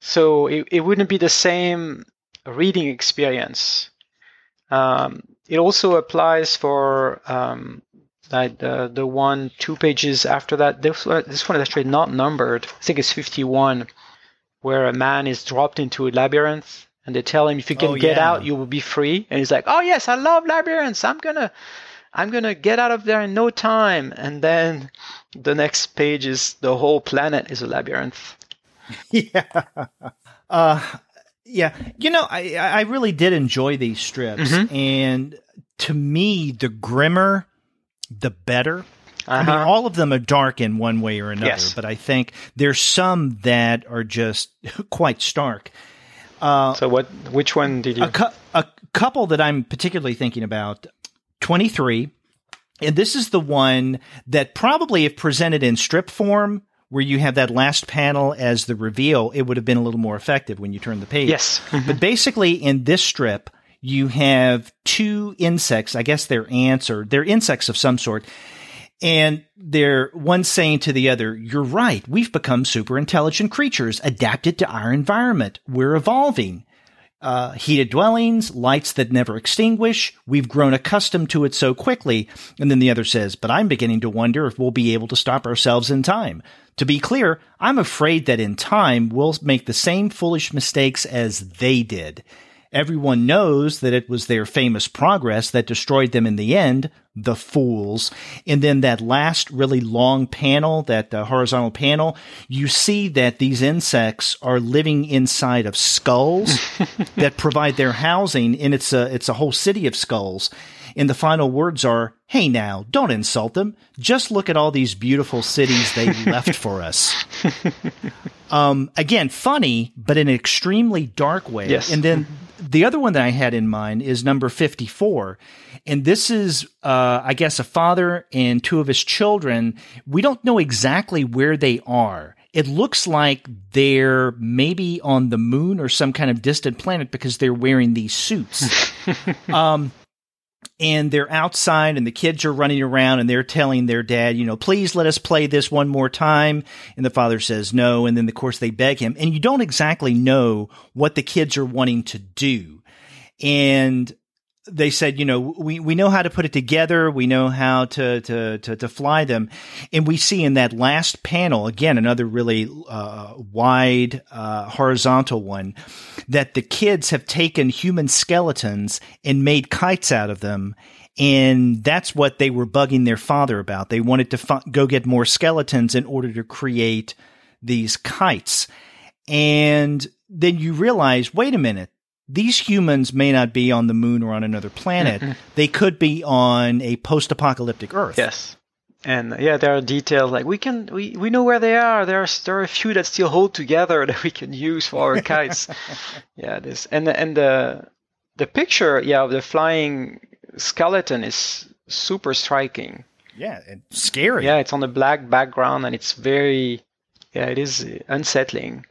Speaker 2: So it wouldn't be the same reading experience. It also applies for the 1-2 pages after that. This one is actually not numbered. I think it's 51, where a man is dropped into a labyrinth. And they tell him, if you can get out, you will be free. And he's like, oh yes, I love labyrinths. I'm gonna get out of there in no time. And then the next page is the whole planet is a labyrinth.
Speaker 1: Yeah. Yeah. I really did enjoy these strips. And to me, the grimmer, the better. I mean, all of them are dark in one way or another, but I think there's some that are just quite stark.
Speaker 2: So which one did you?
Speaker 1: A couple that I'm particularly thinking about, 23, and this is the one that probably if presented in strip form, where you have that last panel as the reveal, it would have been a little more effective when you turn the page.
Speaker 2: Yes.
Speaker 1: But basically in this strip, you have 2 insects, I guess they're ants or they're insects of some sort, and they're one saying to the other, you're right, we've become super intelligent creatures adapted to our environment. We're evolving. Heated dwellings, lights that never extinguish. We've grown accustomed to it so quickly. And then the other says, but I'm beginning to wonder if we'll be able to stop ourselves in time. To be clear, I'm afraid that in time we'll make the same foolish mistakes as they did. Everyone knows that it was their famous progress that destroyed them in the end, the fools. And then that last really long panel, that horizontal panel, you see that these insects are living inside of skulls that provide their housing, and it's a whole city of skulls. And the final words are, hey now, don't insult them. Just look at all these beautiful cities they left for us. Again, funny, but in an extremely dark way.
Speaker 2: Yes.
Speaker 1: And then the other one that I had in mind is number 54. And this is, I guess, a father and 2 of his children. We don't know exactly where they are. It looks like they're maybe on the moon or some kind of distant planet because they're wearing these suits. And they're outside and the kids are running around and they're telling their dad, please let us play this one more time. And the father says no. And then, of course, they beg him. And you don't exactly know what the kids are wanting to do. And they said, we know how to put it together. We know how to fly them. And we see in that last panel, again, another really wide horizontal one, that the kids have taken human skeletons and made kites out of them. And that's what they were bugging their father about. They wanted to go get more skeletons in order to create these kites. And then you realize, wait a minute. These humans may not be on the moon or on another planet. They could be on a post-apocalyptic Earth.
Speaker 2: Yes. And there are details like we know where they are. There are a few that still hold together that we can use for our kites. This and the picture of the flying skeleton is super striking.
Speaker 1: Yeah, and scary.
Speaker 2: Yeah, it's on a black background and it's very it is unsettling.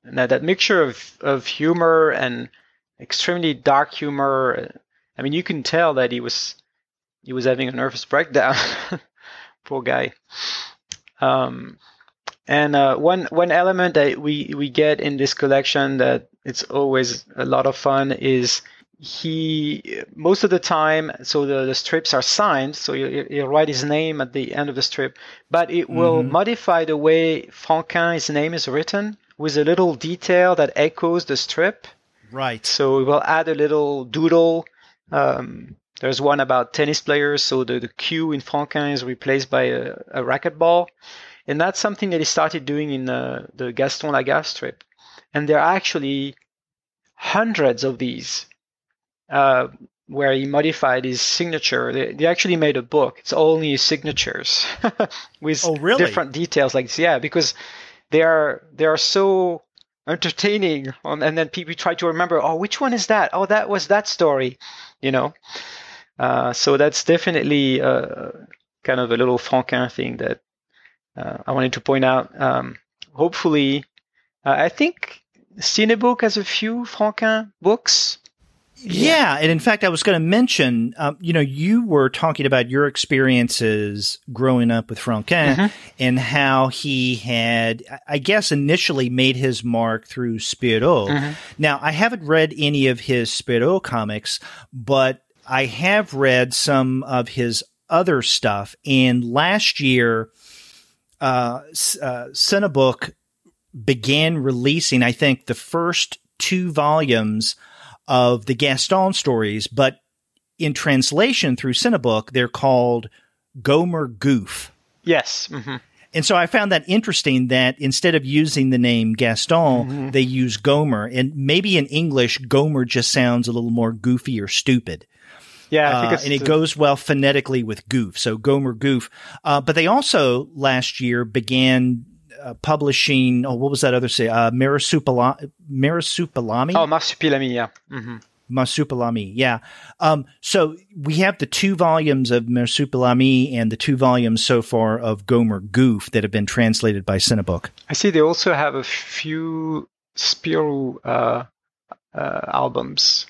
Speaker 2: And that mixture of humor and extremely dark humor. I mean, you can tell that he was having a nervous breakdown. Poor guy. And one element that we get in this collection that it's always a lot of fun is most of the time, so the strips are signed, so he'll write his name at the end of the strip, but it will modify the way Franquin's name is written with a little detail that echoes the strip.
Speaker 1: Right.
Speaker 2: So we will add a little doodle. There's one about tennis players, so the Q in Franquin is replaced by a racquetball. And that's something that he started doing in the Gaston Lagaffe strip. And there are actually hundreds of these where he modified his signature. They actually made a book. It's only his signatures with different details like this. Yeah, because they are so entertaining, and then people try to remember, which one is that? Oh, that was that story, so that's definitely kind of a little Franquin thing that I wanted to point out. Hopefully, I think Cinebook has a few Franquin books.
Speaker 1: Yeah, and in fact, I was going to mention, you were talking about your experiences growing up with Franquin and how he had, I guess, initially made his mark through Spirou. Now, I haven't read any of his Spirou comics, but I have read some of his other stuff. And last year, Cinebook began releasing, I think, the first 2 volumes of the Gaston stories, but in translation through Cinebook, they're called Gomer Goof.
Speaker 2: Yes.
Speaker 1: And so I found that interesting that instead of using the name Gaston, they use Gomer. And maybe in English, Gomer just sounds a little more goofy or stupid.
Speaker 2: Yeah, I think
Speaker 1: and it goes well phonetically with goof. So Gomer Goof. But they also last year began publishing, what was that other say? Marsupilami?
Speaker 2: Oh, Marsupilami, yeah.
Speaker 1: Marsupilami, yeah. So we have the 2 volumes of Marsupilami and the 2 volumes so far of Gomer Goof that have been translated by Cinebook.
Speaker 2: I see they also have a few Spirou albums.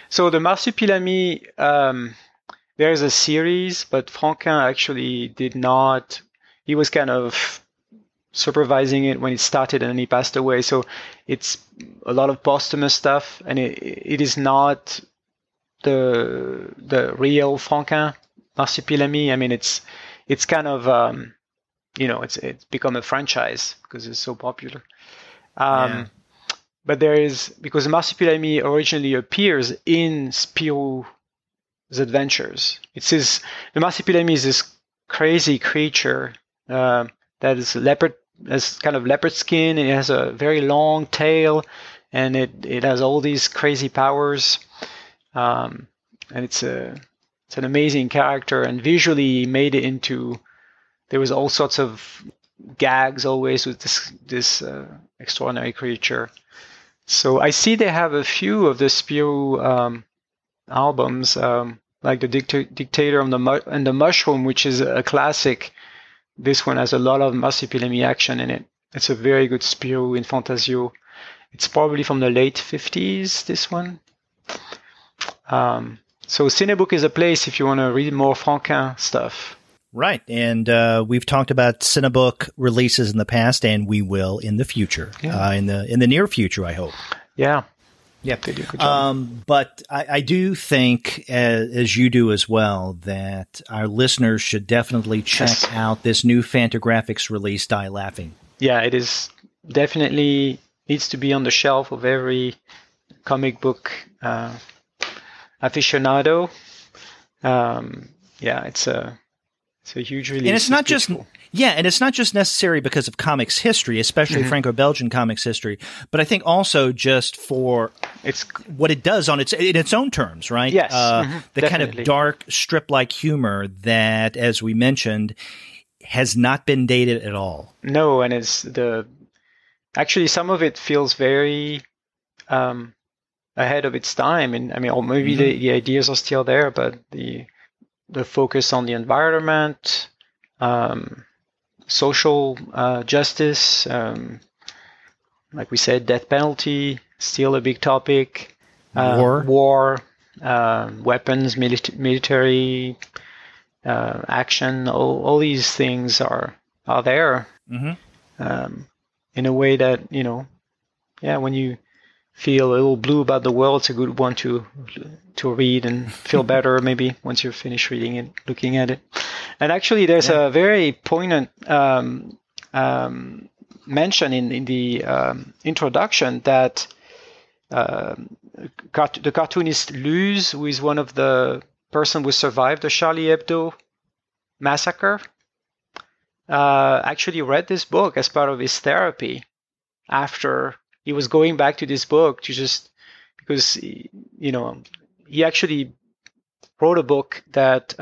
Speaker 2: So the Marsupilami, there is a series, but Franquin actually did not. He was kind of supervising it when it started and then he passed away. So it's a lot of posthumous stuff, and it is not the real Franquin Marsupilami. I mean, it's kind of it's become a franchise because it's so popular. But there is, because Marsupilami originally appears in Spirou's adventures. It says the Marsupilami is this crazy creature that is leopard. Has kind of leopard skin, and it has a very long tail, and it has all these crazy powers, and it's an amazing character, and visually he made it into, there was all sorts of gags always with this extraordinary creature. So I see they have a few of the Spirou albums, like the Dictator and the Mushroom, which is a classic. This one has a lot of Marsupilami action in it. It's a very good Spirou in Fantasio. It's probably from the late 50s, this one. So Cinebook is a place if you want to read more Franquin stuff.
Speaker 1: Right. And we've talked about Cinebook releases in the past, and we will in the future, in the near future, I hope.
Speaker 2: Yeah. Yep, they do a good job.
Speaker 1: But I do think, as you do as well, that our listeners should definitely check out this new Fantagraphics release, Die Laughing.
Speaker 2: Yeah, it is definitely needs to be on the shelf of every comic book aficionado. It's a huge release.
Speaker 1: And it's not just and it's not just necessary because of comics history, especially Franco-Belgian comics history, but I think also just for what it does in its own terms, right?
Speaker 2: Yes,
Speaker 1: the kind of dark strip-like humor that, as we mentioned, has not been dated at all.
Speaker 2: No, and actually some of it feels very ahead of its time, and or maybe the ideas are still there, but the focus on the environment, social justice, like we said, death penalty, still a big topic. War, weapons, military action. All these things are there in a way that when you feel a little blue about the world, it's a good one to read and feel better maybe once you're finished reading it, looking at it. And actually there's a very poignant mention in the introduction that the cartoonist Luz, who is one of the person who survived the Charlie Hebdo massacre, actually read this book as part of his therapy after he was going back to this book because he actually wrote a book that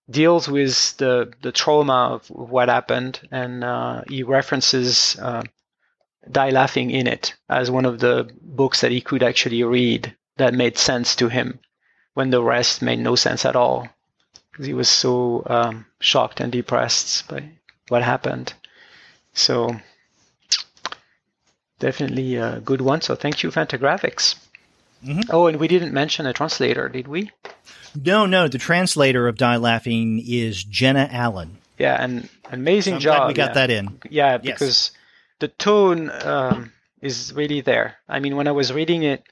Speaker 2: deals with the trauma of what happened, and he references Die Laughing in it as one of the books that he could actually read that made sense to him when the rest made no sense at all, because he was so shocked and depressed by what happened. So definitely a good one. So thank you, Fantagraphics. Oh, and we didn't mention a translator, did we?
Speaker 1: No. The translator of Die Laughing is Jenna Allen.
Speaker 2: Yeah, an amazing
Speaker 1: I'm
Speaker 2: job.
Speaker 1: glad we got that in.
Speaker 2: Yeah, because the tone is really there. I mean, when I was reading it,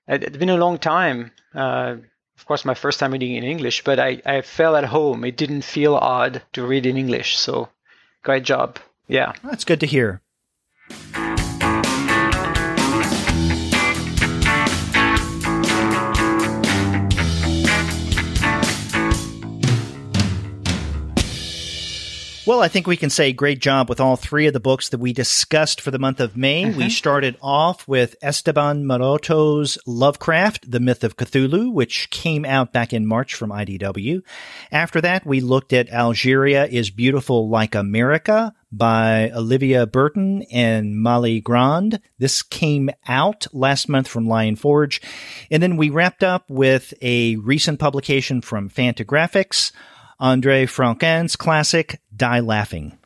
Speaker 2: it's been a long time. Of course, my first time reading in English, but I felt at home. It didn't feel odd to read in English. So, great job. Yeah.
Speaker 1: That's good to hear. Well, I think we can say great job with all three of the books that we discussed for the month of May. We started off with Esteban Maroto's Lovecraft, the Myth of Cthulhu, which came out back in March from IDW. After that, we looked at Algeria is Beautiful Like America by Olivia Burton and Mahi Grand. This came out last month from Lion Forge. And then we wrapped up with a recent publication from Fantagraphics, André Franquin's classic, Die Laughing.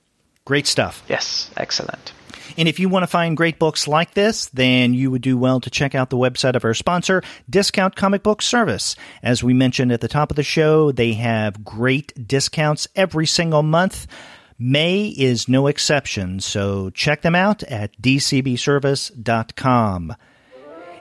Speaker 1: Great stuff.
Speaker 2: Yes, excellent.
Speaker 1: And if you want to find great books like this, then you would do well to check out the website of our sponsor, Discount Comic Book Service. As we mentioned at the top of the show, they have great discounts every single month. May is no exception, so check them out at dcbservice.com.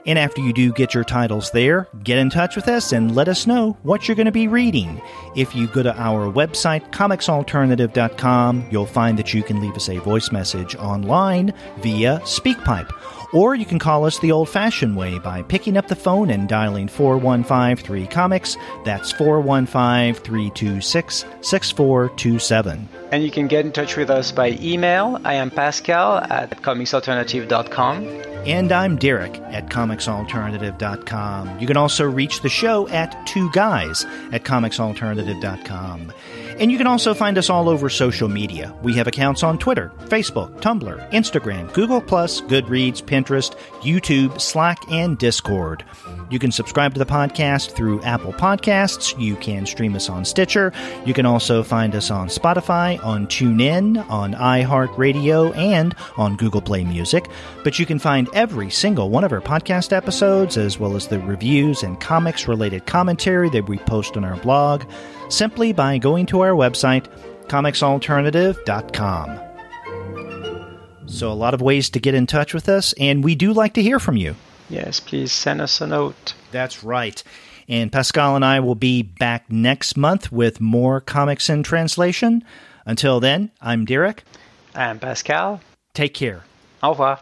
Speaker 1: And after you do get your titles there, get in touch with us and let us know what you're going to be reading. If you go to our website, comicsalternative.com, you'll find that you can leave us a voice message online via SpeakPipe. Or you can call us the old-fashioned way by picking up the phone and dialing 4153-COMICS. That's 415-326-6427.
Speaker 2: And you can get in touch with us by email. I am Pascal at comicsalternative.com.
Speaker 1: And I'm Derek at comicsalternative.com. You can also reach the show at 2guys at comicsalternative.com. And you can also find us all over social media. We have accounts on Twitter, Facebook, Tumblr, Instagram, Google+, Goodreads, Pinterest, YouTube, Slack, and Discord. You can subscribe to the podcast through Apple Podcasts. You can stream us on Stitcher. You can also find us on Spotify, on TuneIn, on iHeartRadio, and on Google Play Music. But you can find every single one of our podcast episodes, as well as the reviews and comics-related commentary that we post on our blog, simply by going to our website, comicsalternative.com. So a lot of ways to get in touch with us, and we do like to hear from you.
Speaker 2: Yes, please send us a note.
Speaker 1: That's right. And Pascal and I will be back next month with more comics in translation. Until then, I'm Derek.
Speaker 2: I'm Pascal.
Speaker 1: Take care.
Speaker 2: Au revoir.